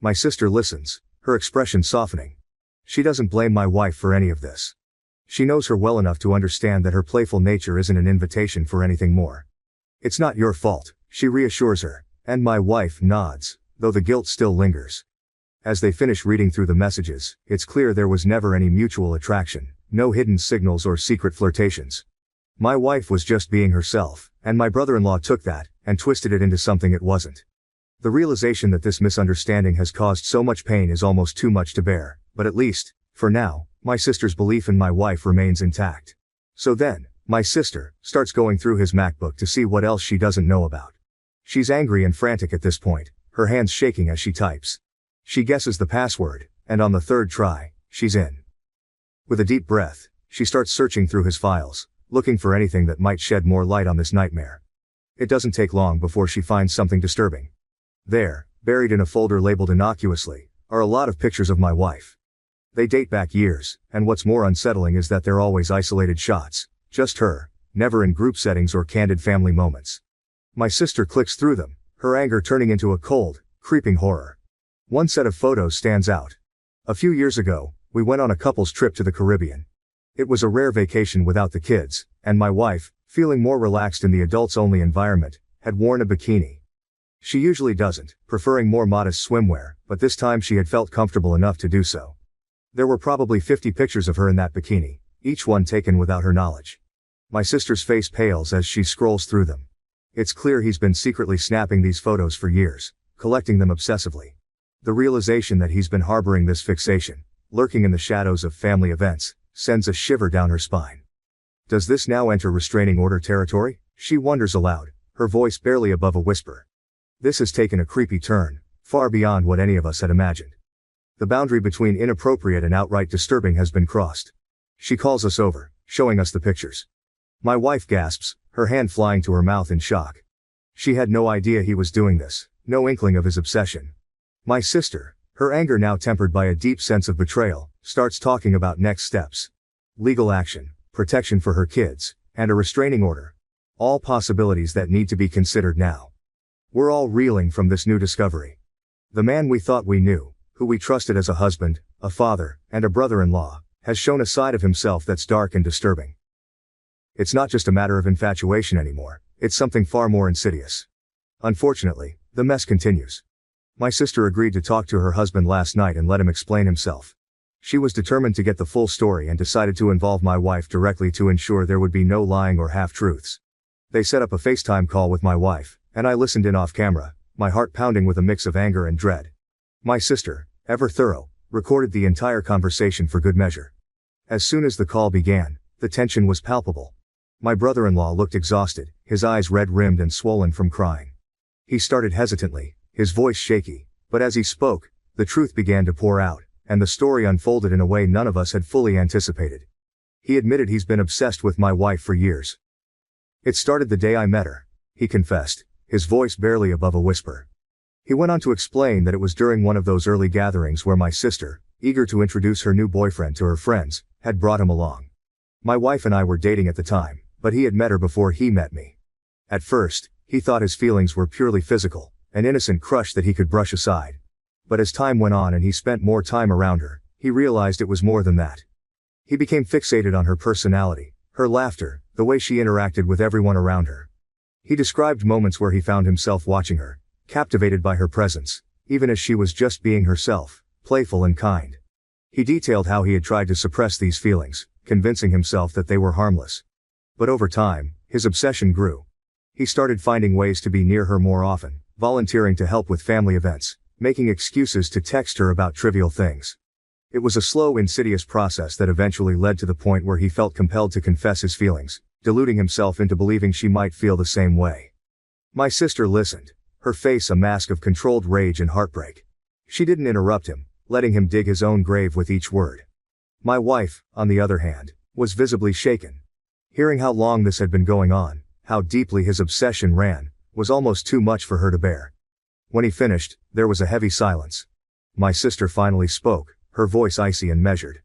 My sister listens, her expression softening. She doesn't blame my wife for any of this. She knows her well enough to understand that her playful nature isn't an invitation for anything more. It's not your fault, she reassures her, and my wife nods, though the guilt still lingers. As they finish reading through the messages, it's clear there was never any mutual attraction, no hidden signals or secret flirtations. My wife was just being herself, and my brother-in-law took that, and twisted it into something it wasn't. The realization that this misunderstanding has caused so much pain is almost too much to bear, but at least, for now, my sister's belief in my wife remains intact. So then, my sister starts going through his MacBook to see what else she doesn't know about. She's angry and frantic at this point, her hands shaking as she types. She guesses the password, and on the third try, she's in. With a deep breath, she starts searching through his files, looking for anything that might shed more light on this nightmare. It doesn't take long before she finds something disturbing. There, buried in a folder labeled innocuously, are a lot of pictures of my wife. They date back years, and what's more unsettling is that they're always isolated shots, just her, never in group settings or candid family moments. My sister clicks through them, her anger turning into a cold, creeping horror. One set of photos stands out. A few years ago, we went on a couple's trip to the Caribbean. It was a rare vacation without the kids, and my wife, feeling more relaxed in the adults-only environment, had worn a bikini. She usually doesn't, preferring more modest swimwear, but this time she had felt comfortable enough to do so. There were probably 50 pictures of her in that bikini, each one taken without her knowledge. My sister's face pales as she scrolls through them. It's clear he's been secretly snapping these photos for years, collecting them obsessively. The realization that he's been harboring this fixation, lurking in the shadows of family events, sends a shiver down her spine. Does this now enter restraining order territory? She wonders aloud, her voice barely above a whisper. This has taken a creepy turn, far beyond what any of us had imagined. The boundary between inappropriate and outright disturbing has been crossed. She calls us over, showing us the pictures. My wife gasps, her hand flying to her mouth in shock. She had no idea he was doing this, no inkling of his obsession. My sister, her anger now tempered by a deep sense of betrayal, starts talking about next steps. Legal action, protection for her kids, and a restraining order. All possibilities that need to be considered now. We're all reeling from this new discovery. The man we thought we knew, who we trusted as a husband, a father, and a brother-in-law, has shown a side of himself that's dark and disturbing. It's not just a matter of infatuation anymore, it's something far more insidious. Unfortunately, the mess continues. My sister agreed to talk to her husband last night and let him explain himself. She was determined to get the full story and decided to involve my wife directly to ensure there would be no lying or half-truths. They set up a FaceTime call with my wife, and I listened in off camera, my heart pounding with a mix of anger and dread. My sister, ever thorough, recorded the entire conversation for good measure. As soon as the call began, the tension was palpable. My brother-in-law looked exhausted, his eyes red-rimmed and swollen from crying. He started hesitantly, his voice shaky, but as he spoke, the truth began to pour out, and the story unfolded in a way none of us had fully anticipated. He admitted he's been obsessed with my wife for years. It started the day I met her, he confessed, his voice barely above a whisper. He went on to explain that it was during one of those early gatherings where my sister, eager to introduce her new boyfriend to her friends, had brought him along. My wife and I were dating at the time, but he had met her before he met me. At first, he thought his feelings were purely physical, an innocent crush that he could brush aside. But as time went on and he spent more time around her, he realized it was more than that. He became fixated on her personality, her laughter, the way she interacted with everyone around her. He described moments where he found himself watching her, captivated by her presence, even as she was just being herself, playful and kind. He detailed how he had tried to suppress these feelings, convincing himself that they were harmless. But over time, his obsession grew. He started finding ways to be near her more often, volunteering to help with family events, making excuses to text her about trivial things. It was a slow, insidious process that eventually led to the point where he felt compelled to confess his feelings, deluding himself into believing she might feel the same way. My sister listened, her face a mask of controlled rage and heartbreak. She didn't interrupt him, letting him dig his own grave with each word. My wife, on the other hand, was visibly shaken. Hearing how long this had been going on, how deeply his obsession ran, was almost too much for her to bear. When he finished, there was a heavy silence. My sister finally spoke, her voice icy and measured.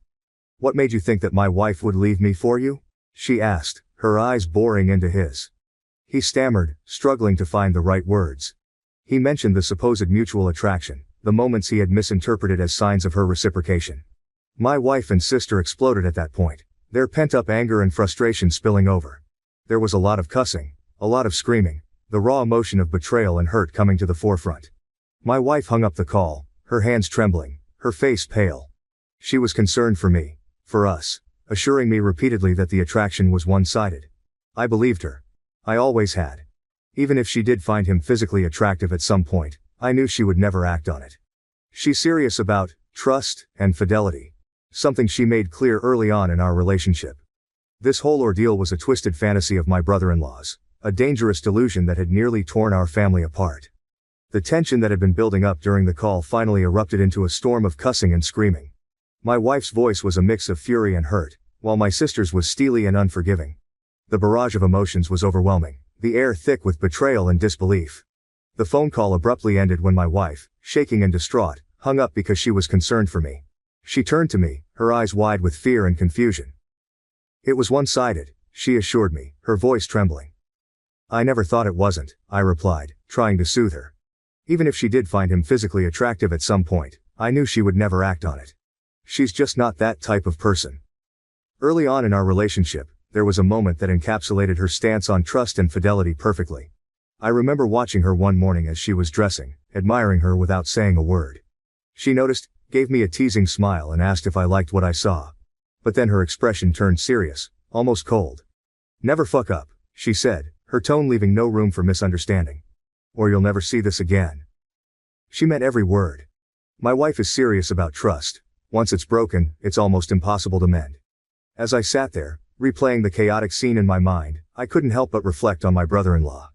"What made you think that my wife would leave me for you?" she asked, her eyes boring into his. He stammered, struggling to find the right words. He mentioned the supposed mutual attraction, the moments he had misinterpreted as signs of her reciprocation. My wife and sister exploded at that point, their pent-up anger and frustration spilling over. There was a lot of cussing, a lot of screaming, the raw emotion of betrayal and hurt coming to the forefront. My wife hung up the call, her hands trembling, her face pale. She was concerned for me, for us, assuring me repeatedly that the attraction was one-sided. I believed her. I always had. Even if she did find him physically attractive at some point, I knew she would never act on it. She's serious about trust and fidelity. Something she made clear early on in our relationship. This whole ordeal was a twisted fantasy of my brother-in-law's, a dangerous delusion that had nearly torn our family apart. The tension that had been building up during the call finally erupted into a storm of cussing and screaming. My wife's voice was a mix of fury and hurt, while my sister's was steely and unforgiving. The barrage of emotions was overwhelming, the air thick with betrayal and disbelief. The phone call abruptly ended when my wife, shaking and distraught, hung up because she was concerned for me. She turned to me, her eyes wide with fear and confusion. It was one-sided, she assured me, her voice trembling. I never thought it wasn't, I replied, trying to soothe her. Even if she did find him physically attractive at some point, I knew she would never act on it. She's just not that type of person. Early on in our relationship, there was a moment that encapsulated her stance on trust and fidelity perfectly. I remember watching her one morning as she was dressing, admiring her without saying a word. She noticed, gave me a teasing smile and asked if I liked what I saw. But then her expression turned serious, almost cold. Never fuck up, she said, her tone leaving no room for misunderstanding. Or you'll never see this again. She meant every word. My wife is serious about trust. Once it's broken, it's almost impossible to mend. As I sat there, replaying the chaotic scene in my mind, I couldn't help but reflect on my brother-in-law.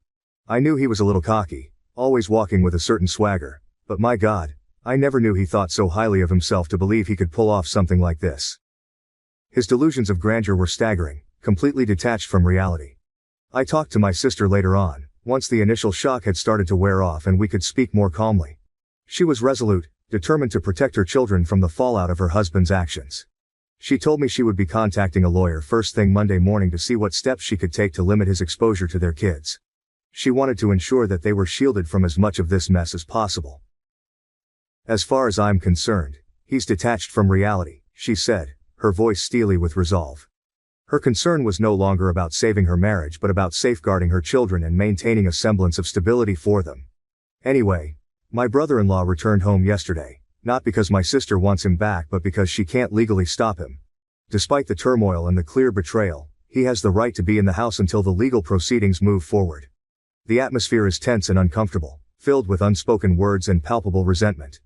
I knew he was a little cocky, always walking with a certain swagger, but my God, I never knew he thought so highly of himself to believe he could pull off something like this. His delusions of grandeur were staggering, completely detached from reality. I talked to my sister later on, once the initial shock had started to wear off and we could speak more calmly. She was resolute, determined to protect her children from the fallout of her husband's actions. She told me she would be contacting a lawyer first thing Monday morning to see what steps she could take to limit his exposure to their kids. She wanted to ensure that they were shielded from as much of this mess as possible. As far as I'm concerned, he's detached from reality, she said, her voice steely with resolve. Her concern was no longer about saving her marriage but about safeguarding her children and maintaining a semblance of stability for them. Anyway, my brother-in-law returned home yesterday, not because my sister wants him back but because she can't legally stop him. Despite the turmoil and the clear betrayal, he has the right to be in the house until the legal proceedings move forward. The atmosphere is tense and uncomfortable, filled with unspoken words and palpable resentment.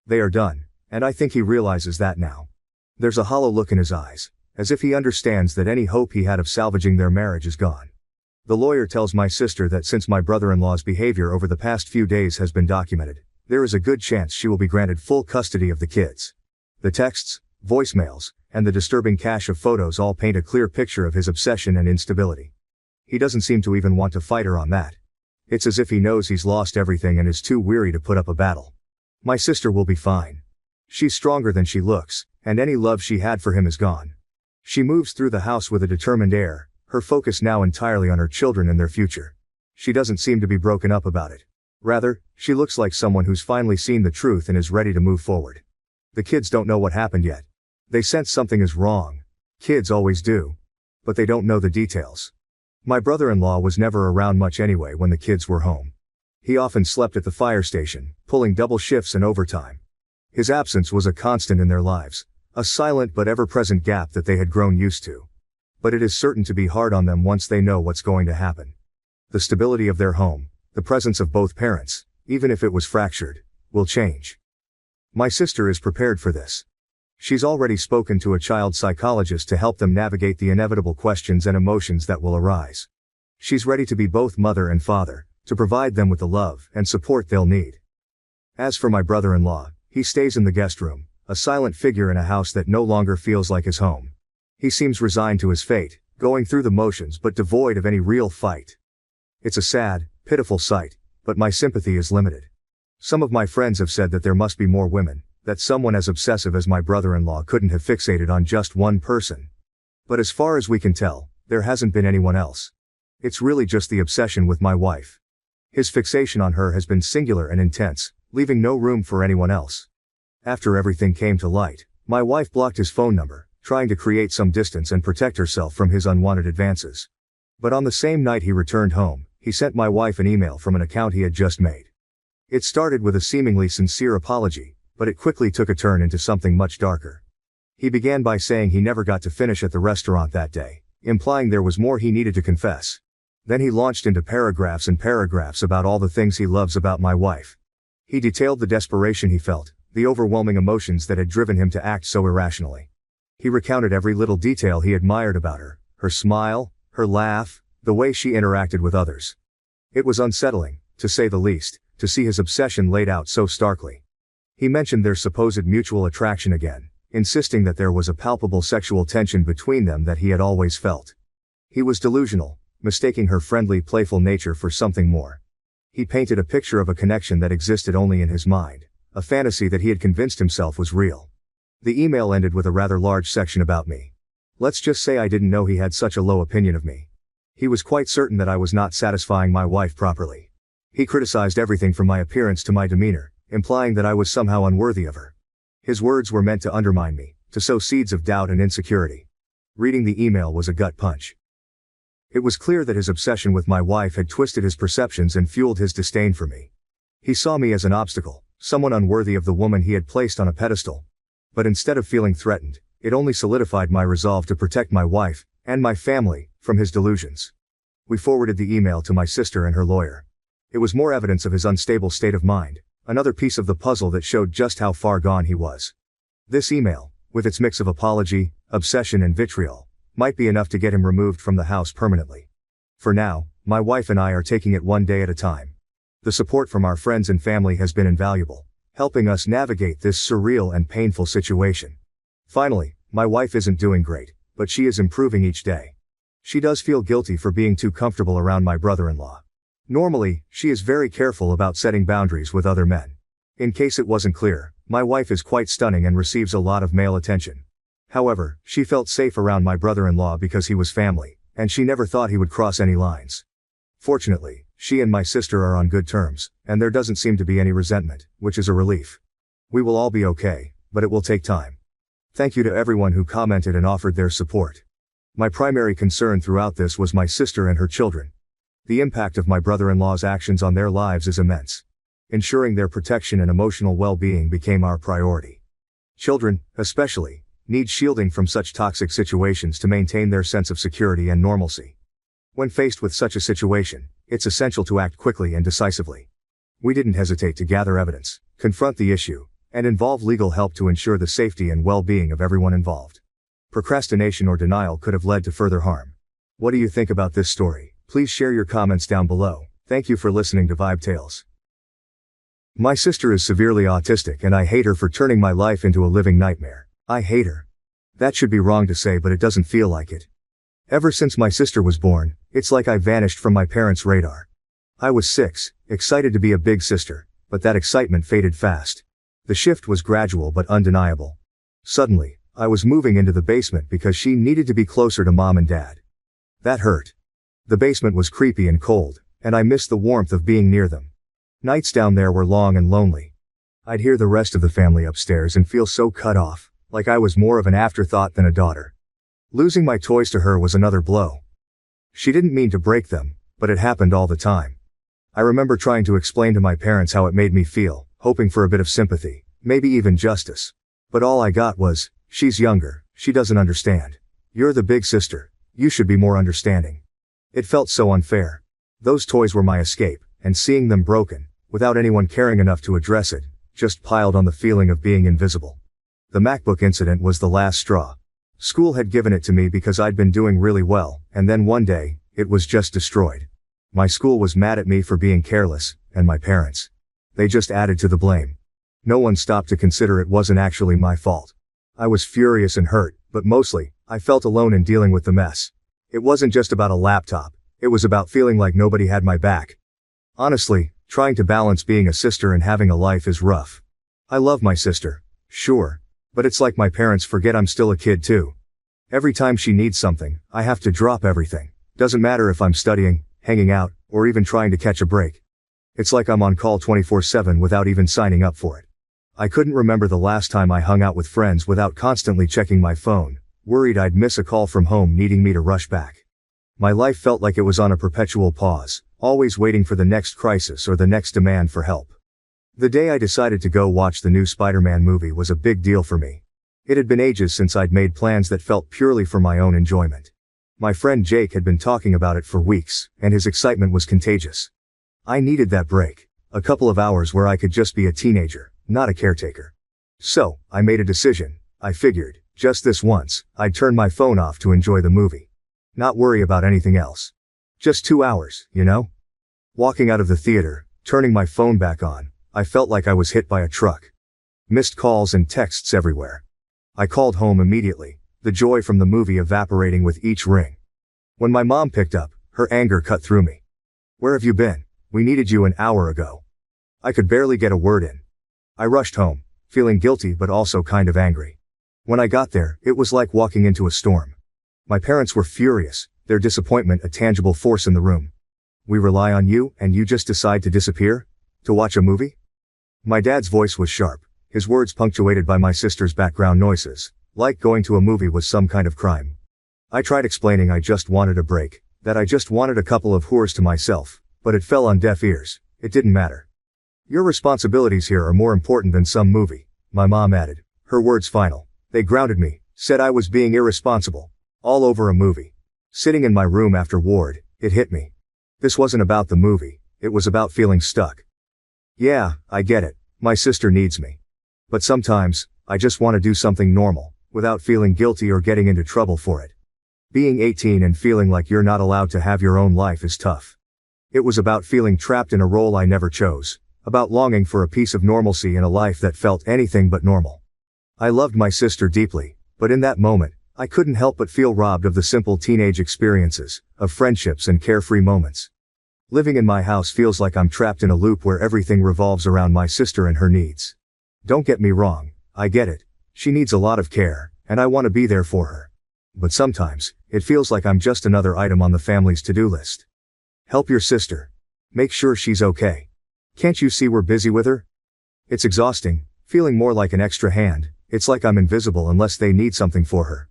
They are done, and I think he realizes that now. There's a hollow look in his eyes, as if he understands that any hope he had of salvaging their marriage is gone. The lawyer tells my sister that since my brother-in-law's behavior over the past few days has been documented, there is a good chance she will be granted full custody of the kids. The texts, voicemails, and the disturbing cache of photos all paint a clear picture of his obsession and instability. He doesn't seem to even want to fight her on that. It's as if he knows he's lost everything and is too weary to put up a battle. My sister will be fine. She's stronger than she looks, and any love she had for him is gone. She moves through the house with a determined air, her focus now entirely on her children and their future. She doesn't seem to be broken up about it. Rather, she looks like someone who's finally seen the truth and is ready to move forward. The kids don't know what happened yet. They sense something is wrong. Kids always do. But they don't know the details. My brother-in-law was never around much anyway when the kids were home. He often slept at the fire station, pulling double shifts and overtime. His absence was a constant in their lives, a silent but ever-present gap that they had grown used to. But it is certain to be hard on them once they know what's going to happen. The stability of their home, the presence of both parents, even if it was fractured, will change. My sister is prepared for this. She's already spoken to a child psychologist to help them navigate the inevitable questions and emotions that will arise. She's ready to be both mother and father, to provide them with the love and support they'll need. As for my brother-in-law, he stays in the guest room, a silent figure in a house that no longer feels like his home. He seems resigned to his fate, going through the motions but devoid of any real fight. It's a sad, pitiful sight, but my sympathy is limited. Some of my friends have said that there must be more women, that someone as obsessive as my brother-in-law couldn't have fixated on just one person. But as far as we can tell, there hasn't been anyone else. It's really just the obsession with my wife. His fixation on her has been singular and intense, leaving no room for anyone else. After everything came to light, my wife blocked his phone number, trying to create some distance and protect herself from his unwanted advances. But on the same night he returned home, he sent my wife an email from an account he had just made. It started with a seemingly sincere apology, but it quickly took a turn into something much darker. He began by saying he never got to finish at the restaurant that day, implying there was more he needed to confess. Then he launched into paragraphs and paragraphs about all the things he loves about my wife. He detailed the desperation he felt, the overwhelming emotions that had driven him to act so irrationally. He recounted every little detail he admired about her, her smile, her laugh, the way she interacted with others. It was unsettling, to say the least, to see his obsession laid out so starkly. He mentioned their supposed mutual attraction again, insisting that there was a palpable sexual tension between them that he had always felt. He was delusional, mistaking her friendly, playful nature for something more. He painted a picture of a connection that existed only in his mind, a fantasy that he had convinced himself was real. The email ended with a rather large section about me. Let's just say I didn't know he had such a low opinion of me. He was quite certain that I was not satisfying my wife properly. He criticized everything from my appearance to my demeanor, implying that I was somehow unworthy of her. His words were meant to undermine me, to sow seeds of doubt and insecurity. Reading the email was a gut punch. It was clear that his obsession with my wife had twisted his perceptions and fueled his disdain for me. He saw me as an obstacle, someone unworthy of the woman he had placed on a pedestal. But instead of feeling threatened, it only solidified my resolve to protect my wife, and my family, from his delusions. We forwarded the email to my sister and her lawyer. It was more evidence of his unstable state of mind, another piece of the puzzle that showed just how far gone he was. This email, with its mix of apology, obsession and vitriol, might be enough to get him removed from the house permanently. For now, my wife and I are taking it one day at a time. The support from our friends and family has been invaluable, helping us navigate this surreal and painful situation. Finally, my wife isn't doing great, but she is improving each day. She does feel guilty for being too comfortable around my brother-in-law. Normally, she is very careful about setting boundaries with other men. In case it wasn't clear, my wife is quite stunning and receives a lot of male attention. However, she felt safe around my brother-in-law because he was family, and she never thought he would cross any lines. Fortunately, she and my sister are on good terms, and there doesn't seem to be any resentment, which is a relief. We will all be okay, but it will take time. Thank you to everyone who commented and offered their support. My primary concern throughout this was my sister and her children. The impact of my brother-in-law's actions on their lives is immense. Ensuring their protection and emotional well-being became our priority. Children, especially, need shielding from such toxic situations to maintain their sense of security and normalcy. When faced with such a situation, it's essential to act quickly and decisively. We didn't hesitate to gather evidence, confront the issue, and involve legal help to ensure the safety and well-being of everyone involved. Procrastination or denial could have led to further harm. What do you think about this story? Please share your comments down below. Thank you for listening to Vibe Tales. My sister is severely autistic and I hate her for turning my life into a living nightmare. I hate her. That should be wrong to say, but it doesn't feel like it. Ever since my sister was born, it's like I vanished from my parents' radar. I was 6, excited to be a big sister, but that excitement faded fast. The shift was gradual but undeniable. Suddenly, I was moving into the basement because she needed to be closer to mom and dad. That hurt. The basement was creepy and cold, and I missed the warmth of being near them. Nights down there were long and lonely. I'd hear the rest of the family upstairs and feel so cut off, like I was more of an afterthought than a daughter. Losing my toys to her was another blow. She didn't mean to break them, but it happened all the time. I remember trying to explain to my parents how it made me feel, hoping for a bit of sympathy, maybe even justice. But all I got was, "She's younger, she doesn't understand. You're the big sister, you should be more understanding." It felt so unfair. Those toys were my escape, and seeing them broken, without anyone caring enough to address it, just piled on the feeling of being invisible. The MacBook incident was the last straw. School had given it to me because I'd been doing really well, and then one day, it was just destroyed. My school was mad at me for being careless, and my parents. They just added to the blame. No one stopped to consider it wasn't actually my fault. I was furious and hurt, but mostly, I felt alone in dealing with the mess. It wasn't just about a laptop, it was about feeling like nobody had my back. Honestly, trying to balance being a sister and having a life is rough. I love my sister, sure, but it's like my parents forget I'm still a kid too. Every time she needs something, I have to drop everything. Doesn't matter if I'm studying, hanging out, or even trying to catch a break. It's like I'm on call 24/7 without even signing up for it. I couldn't remember the last time I hung out with friends without constantly checking my phone, worried I'd miss a call from home needing me to rush back. My life felt like it was on a perpetual pause, always waiting for the next crisis or the next demand for help. The day I decided to go watch the new Spider-Man movie was a big deal for me. It had been ages since I'd made plans that felt purely for my own enjoyment. My friend Jake had been talking about it for weeks, and his excitement was contagious. I needed that break. A couple of hours where I could just be a teenager, not a caretaker. So, I made a decision. I figured, just this once, I'd turn my phone off to enjoy the movie. Not worry about anything else. Just 2 hours, you know? Walking out of the theater, turning my phone back on, I felt like I was hit by a truck. Missed calls and texts everywhere. I called home immediately, the joy from the movie evaporating with each ring. When my mom picked up, her anger cut through me. "Where have you been? We needed you an hour ago." I could barely get a word in. I rushed home, feeling guilty but also kind of angry. When I got there, it was like walking into a storm. My parents were furious, their disappointment a tangible force in the room. "We rely on you, and you just decide to disappear? To watch a movie?" My dad's voice was sharp, his words punctuated by my sister's background noises, like going to a movie was some kind of crime. I tried explaining I just wanted a break, that I just wanted a couple of whores to myself, but it fell on deaf ears. It didn't matter. "Your responsibilities here are more important than some movie," my mom added, her words final. They grounded me, said I was being irresponsible. All over a movie. Sitting in my room after ward, it hit me. This wasn't about the movie, it was about feeling stuck. Yeah, I get it, my sister needs me. But sometimes, I just want to do something normal, without feeling guilty or getting into trouble for it. Being 18 and feeling like you're not allowed to have your own life is tough. It was about feeling trapped in a role I never chose, about longing for a piece of normalcy in a life that felt anything but normal. I loved my sister deeply, but in that moment, I couldn't help but feel robbed of the simple teenage experiences, of friendships and carefree moments. Living in my house feels like I'm trapped in a loop where everything revolves around my sister and her needs. Don't get me wrong, I get it. She needs a lot of care, and I want to be there for her. But sometimes, it feels like I'm just another item on the family's to-do list. Help your sister. Make sure she's okay. Can't you see we're busy with her? It's exhausting, feeling more like an extra hand. It's like I'm invisible unless they need something for her.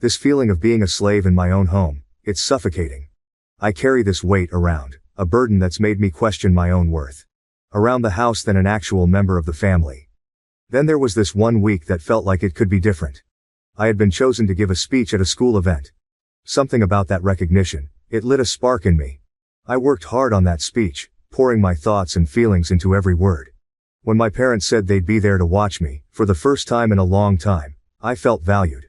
This feeling of being a slave in my own home, it's suffocating. I carry this weight around, a burden that's made me question my own worth. Around the house than an actual member of the family. Then there was this one week that felt like it could be different. I had been chosen to give a speech at a school event. Something about that recognition, it lit a spark in me. I worked hard on that speech, pouring my thoughts and feelings into every word. When my parents said they'd be there to watch me, for the first time in a long time, I felt valued.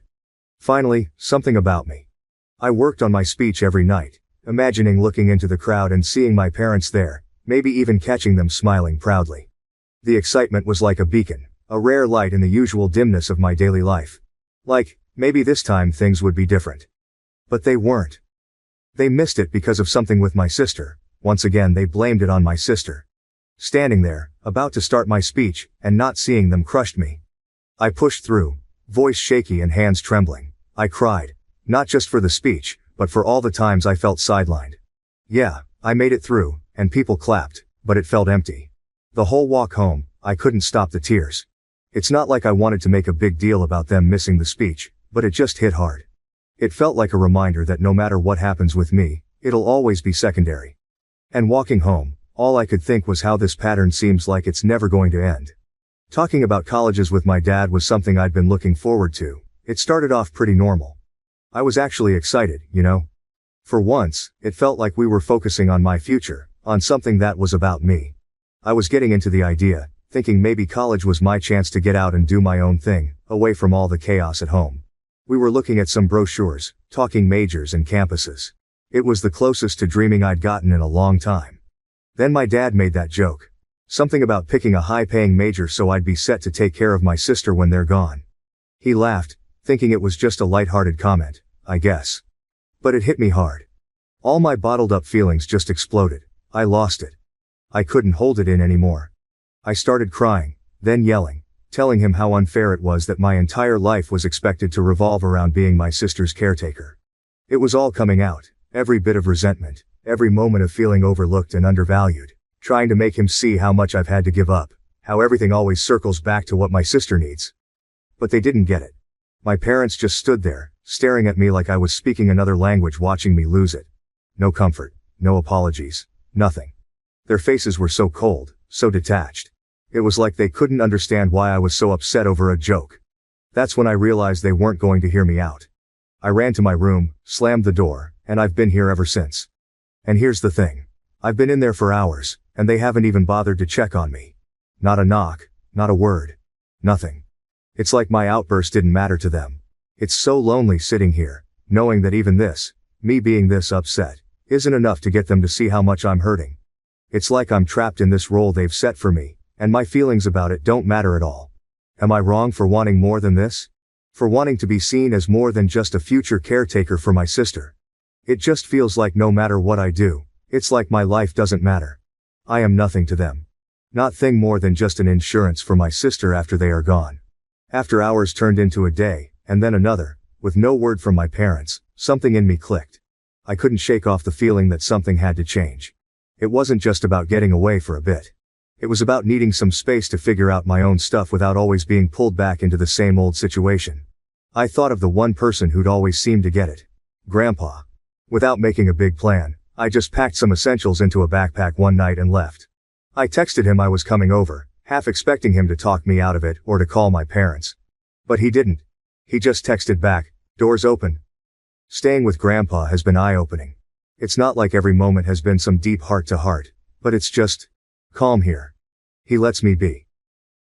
Finally, something about me. I worked on my speech every night, imagining looking into the crowd and seeing my parents there, maybe even catching them smiling proudly. The excitement was like a beacon, a rare light in the usual dimness of my daily life. Like, maybe this time things would be different. But they weren't. They missed it because of something with my sister. Once again they blamed it on my sister. Standing there, about to start my speech, and not seeing them crushed me. I pushed through, voice shaky and hands trembling. I cried, not just for the speech, but for all the times I felt sidelined. Yeah, I made it through, and people clapped, but it felt empty. The whole walk home, I couldn't stop the tears. It's not like I wanted to make a big deal about them missing the speech, but it just hit hard. It felt like a reminder that no matter what happens with me, it'll always be secondary. And walking home, all I could think was how this pattern seems like it's never going to end. Talking about colleges with my dad was something I'd been looking forward to. It started off pretty normal. I was actually excited, you know? For once, it felt like we were focusing on my future, on something that was about me. I was getting into the idea, thinking maybe college was my chance to get out and do my own thing, away from all the chaos at home. We were looking at some brochures, talking majors and campuses. It was the closest to dreaming I'd gotten in a long time. Then my dad made that joke. Something about picking a high-paying major so I'd be set to take care of my sister when they're gone. He laughed, thinking it was just a light-hearted comment, I guess. But it hit me hard. All my bottled-up feelings just exploded. I lost it. I couldn't hold it in anymore. I started crying, then yelling, telling him how unfair it was that my entire life was expected to revolve around being my sister's caretaker. It was all coming out, every bit of resentment, every moment of feeling overlooked and undervalued, trying to make him see how much I've had to give up, how everything always circles back to what my sister needs. But they didn't get it. My parents just stood there, staring at me like I was speaking another language, watching me lose it. No comfort, no apologies, nothing. Their faces were so cold, so detached. It was like they couldn't understand why I was so upset over a joke. That's when I realized they weren't going to hear me out. I ran to my room, slammed the door, and I've been here ever since. And here's the thing. I've been in there for hours, and they haven't even bothered to check on me. Not a knock, not a word. Nothing. It's like my outburst didn't matter to them. It's so lonely sitting here, knowing that even this, me being this upset, isn't enough to get them to see how much I'm hurting. It's like I'm trapped in this role they've set for me, and my feelings about it don't matter at all. Am I wrong for wanting more than this? For wanting to be seen as more than just a future caretaker for my sister? It just feels like no matter what I do, it's like my life doesn't matter. I am nothing to them. Nothing more than just an insurance for my sister after they are gone. After hours turned into a day, and then another, with no word from my parents, something in me clicked. I couldn't shake off the feeling that something had to change. It wasn't just about getting away for a bit. It was about needing some space to figure out my own stuff without always being pulled back into the same old situation. I thought of the one person who'd always seemed to get it. Grandpa. Without making a big plan, I just packed some essentials into a backpack one night and left. I texted him I was coming over, half expecting him to talk me out of it or to call my parents. But he didn't. He just texted back, "Doors open." Staying with Grandpa has been eye-opening. It's not like every moment has been some deep heart-to-heart, but it's just calm here. He lets me be.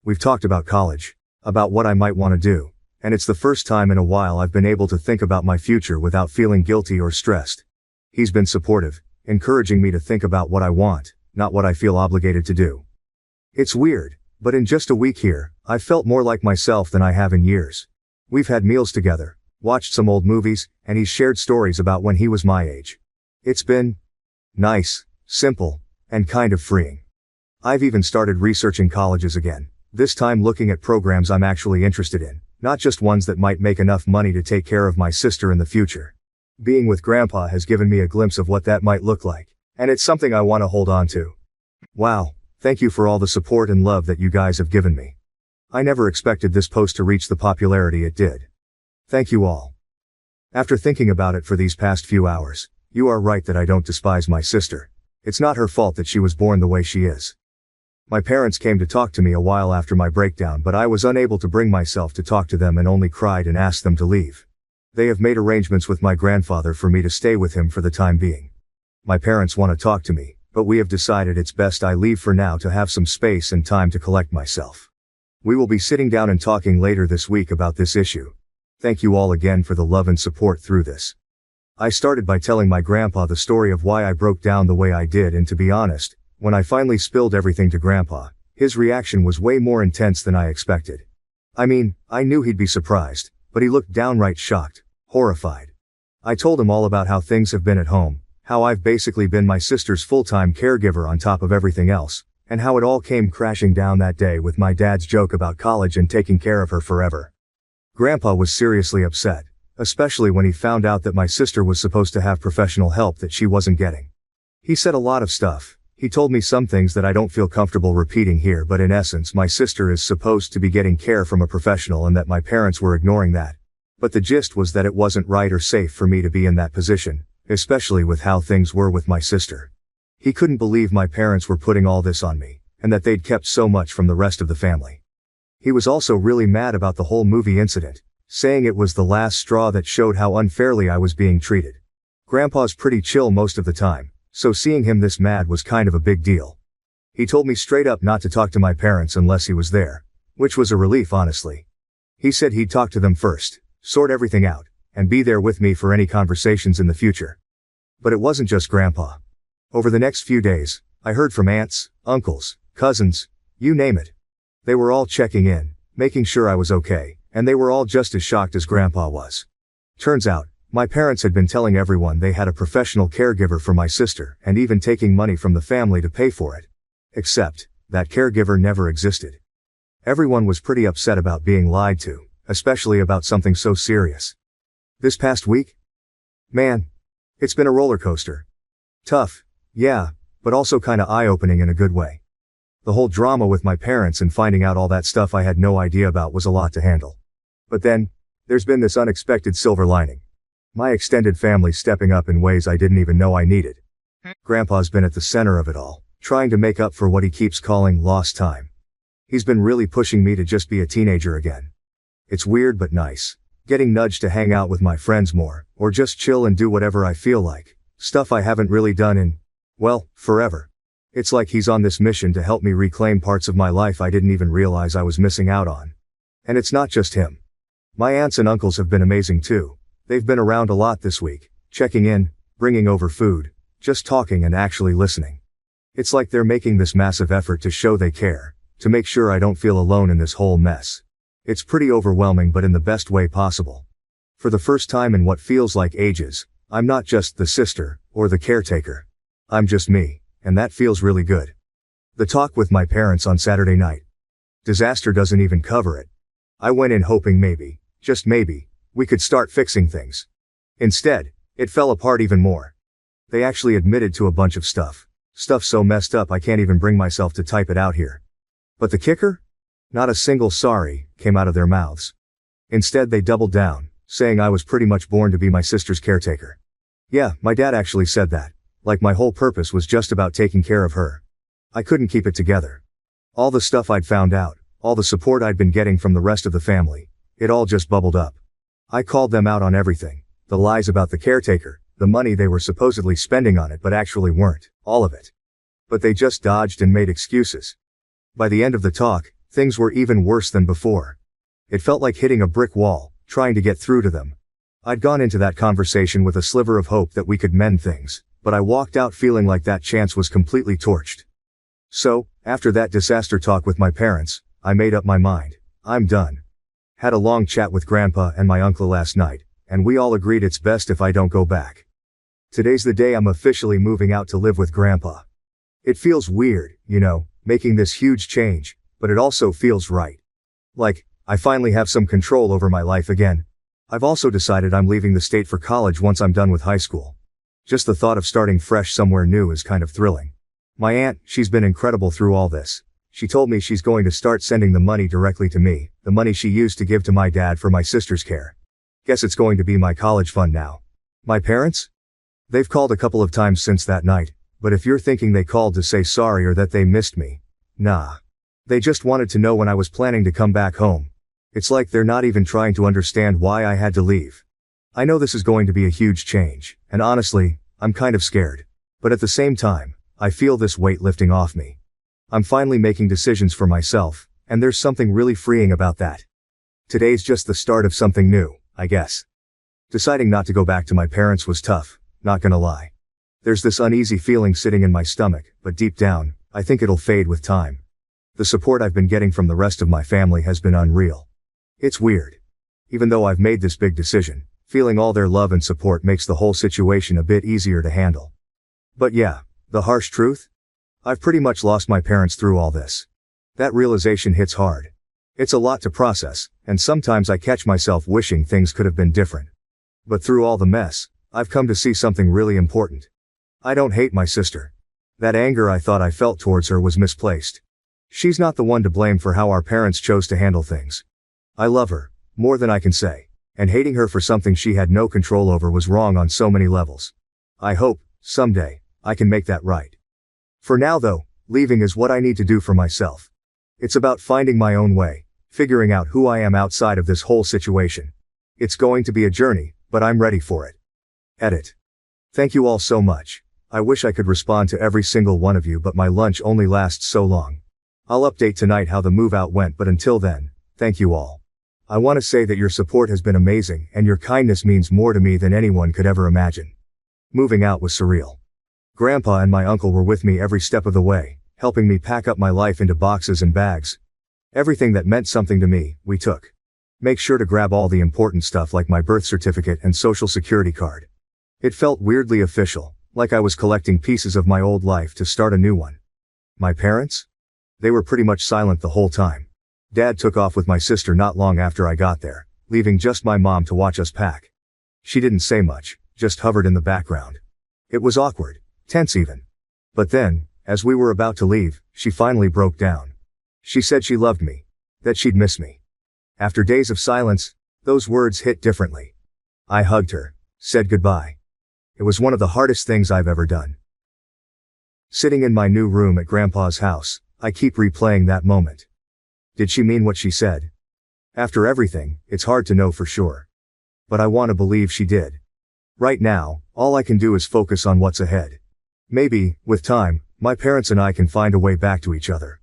We've talked about college, about what I might want to do, and it's the first time in a while I've been able to think about my future without feeling guilty or stressed. He's been supportive, encouraging me to think about what I want, not what I feel obligated to do. It's weird, but in just a week here, I've felt more like myself than I have in years. We've had meals together, watched some old movies, and he's shared stories about when he was my age. It's been nice, simple, and kind of freeing. I've even started researching colleges again, this time looking at programs I'm actually interested in, not just ones that might make enough money to take care of my sister in the future. Being with Grandpa has given me a glimpse of what that might look like, and it's something I want to hold on to. Wow, thank you for all the support and love that you guys have given me. I never expected this post to reach the popularity it did. Thank you all. After thinking about it for these past few hours, you are right that I don't despise my sister. It's not her fault that she was born the way she is. My parents came to talk to me a while after my breakdown, but I was unable to bring myself to talk to them and only cried and asked them to leave. They have made arrangements with my grandfather for me to stay with him for the time being. My parents want to talk to me, but we have decided it's best I leave for now to have some space and time to collect myself. We will be sitting down and talking later this week about this issue. Thank you all again for the love and support through this. I started by telling my grandpa the story of why I broke down the way I did, and to be honest, when I finally spilled everything to Grandpa, his reaction was way more intense than I expected. I mean, I knew he'd be surprised, but he looked downright shocked, horrified. I told him all about how things have been at home, how I've basically been my sister's full-time caregiver on top of everything else, and how it all came crashing down that day with my dad's joke about college and taking care of her forever. Grandpa was seriously upset, especially when he found out that my sister was supposed to have professional help that she wasn't getting. He said a lot of stuff. He told me some things that I don't feel comfortable repeating here, but in essence my sister is supposed to be getting care from a professional and that my parents were ignoring that. But the gist was that it wasn't right or safe for me to be in that position, especially with how things were with my sister. He couldn't believe my parents were putting all this on me, and that they'd kept so much from the rest of the family. He was also really mad about the whole movie incident, saying it was the last straw that showed how unfairly I was being treated. Grandpa's pretty chill most of the time, so seeing him this mad was kind of a big deal. He told me straight up not to talk to my parents unless he was there, which was a relief honestly. He said he'd talk to them first, sort everything out, and be there with me for any conversations in the future. But it wasn't just Grandpa. Over the next few days, I heard from aunts, uncles, cousins, you name it. They were all checking in, making sure I was okay, and they were all just as shocked as Grandpa was. Turns out, my parents had been telling everyone they had a professional caregiver for my sister and even taking money from the family to pay for it. Except, that caregiver never existed. Everyone was pretty upset about being lied to, especially about something so serious. This past week? Man, it's been a roller coaster. Tough, yeah, but also kinda eye-opening in a good way. The whole drama with my parents and finding out all that stuff I had no idea about was a lot to handle. But then, there's been this unexpected silver lining. My extended family stepping up in ways I didn't even know I needed. Grandpa's been at the center of it all, trying to make up for what he keeps calling lost time. He's been really pushing me to just be a teenager again. It's weird but nice. Getting nudged to hang out with my friends more, or just chill and do whatever I feel like. Stuff I haven't really done in, well, forever. It's like he's on this mission to help me reclaim parts of my life I didn't even realize I was missing out on. And it's not just him. My aunts and uncles have been amazing too. They've been around a lot this week, checking in, bringing over food, just talking and actually listening. It's like they're making this massive effort to show they care, to make sure I don't feel alone in this whole mess. It's pretty overwhelming but in the best way possible. For the first time in what feels like ages, I'm not just the sister, or the caretaker. I'm just me, and that feels really good. The talk with my parents on Saturday night. Disaster doesn't even cover it. I went in hoping maybe, just maybe, we could start fixing things. Instead, it fell apart even more. They actually admitted to a bunch of stuff. Stuff so messed up I can't even bring myself to type it out here. But the kicker? Not a single sorry came out of their mouths. Instead they doubled down, saying I was pretty much born to be my sister's caretaker. Yeah, my dad actually said that. Like my whole purpose was just about taking care of her. I couldn't keep it together. All the stuff I'd found out, all the support I'd been getting from the rest of the family, it all just bubbled up. I called them out on everything. The lies about the caretaker, the money they were supposedly spending on it but actually weren't, all of it. But they just dodged and made excuses. By the end of the talk, things were even worse than before. It felt like hitting a brick wall, trying to get through to them. I'd gone into that conversation with a sliver of hope that we could mend things, but I walked out feeling like that chance was completely torched. So, after that disaster talk with my parents, I made up my mind. I'm done. Had a long chat with Grandpa and my uncle last night, and we all agreed it's best if I don't go back. Today's the day I'm officially moving out to live with Grandpa. It feels weird, you know, making this huge change, but it also feels right. Like, I finally have some control over my life again. I've also decided I'm leaving the state for college once I'm done with high school. Just the thought of starting fresh somewhere new is kind of thrilling. My aunt, she's been incredible through all this. She told me she's going to start sending the money directly to me, the money she used to give to my dad for my sister's care. Guess it's going to be my college fund now. My parents? They've called a couple of times since that night, but if you're thinking they called to say sorry or that they missed me, nah. They just wanted to know when I was planning to come back home. It's like they're not even trying to understand why I had to leave. I know this is going to be a huge change, and honestly, I'm kind of scared. But at the same time, I feel this weight lifting off me. I'm finally making decisions for myself, and there's something really freeing about that. Today's just the start of something new, I guess. Deciding not to go back to my parents was tough, not gonna lie. There's this uneasy feeling sitting in my stomach, but deep down, I think it'll fade with time. The support I've been getting from the rest of my family has been unreal. It's weird. Even though I've made this big decision, feeling all their love and support makes the whole situation a bit easier to handle. But yeah, the harsh truth? I've pretty much lost my parents through all this. That realization hits hard. It's a lot to process, and sometimes I catch myself wishing things could have been different. But through all the mess, I've come to see something really important. I don't hate my sister. That anger I thought I felt towards her was misplaced. She's not the one to blame for how our parents chose to handle things. I love her, more than I can say, and hating her for something she had no control over was wrong on so many levels. I hope, someday, I can make that right. For now though, leaving is what I need to do for myself. It's about finding my own way, figuring out who I am outside of this whole situation. It's going to be a journey, but I'm ready for it. Edit. Thank you all so much. I wish I could respond to every single one of you, but my lunch only lasts so long. I'll update tonight how the move out went, but until then, thank you all. I want to say that your support has been amazing and your kindness means more to me than anyone could ever imagine. Moving out was surreal. Grandpa and my uncle were with me every step of the way, helping me pack up my life into boxes and bags. Everything that meant something to me, we took. Make sure to grab all the important stuff like my birth certificate and social security card. It felt weirdly official, like I was collecting pieces of my old life to start a new one. My parents? They were pretty much silent the whole time. Dad took off with my sister not long after I got there, leaving just my mom to watch us pack. She didn't say much, just hovered in the background. It was awkward, tense even. But then, as we were about to leave, she finally broke down. She said she loved me, that she'd miss me. After days of silence, those words hit differently. I hugged her, said goodbye. It was one of the hardest things I've ever done. Sitting in my new room at Grandpa's house, I keep replaying that moment. Did she mean what she said? After everything, it's hard to know for sure. But I want to believe she did. Right now, all I can do is focus on what's ahead. Maybe, with time, my parents and I can find a way back to each other.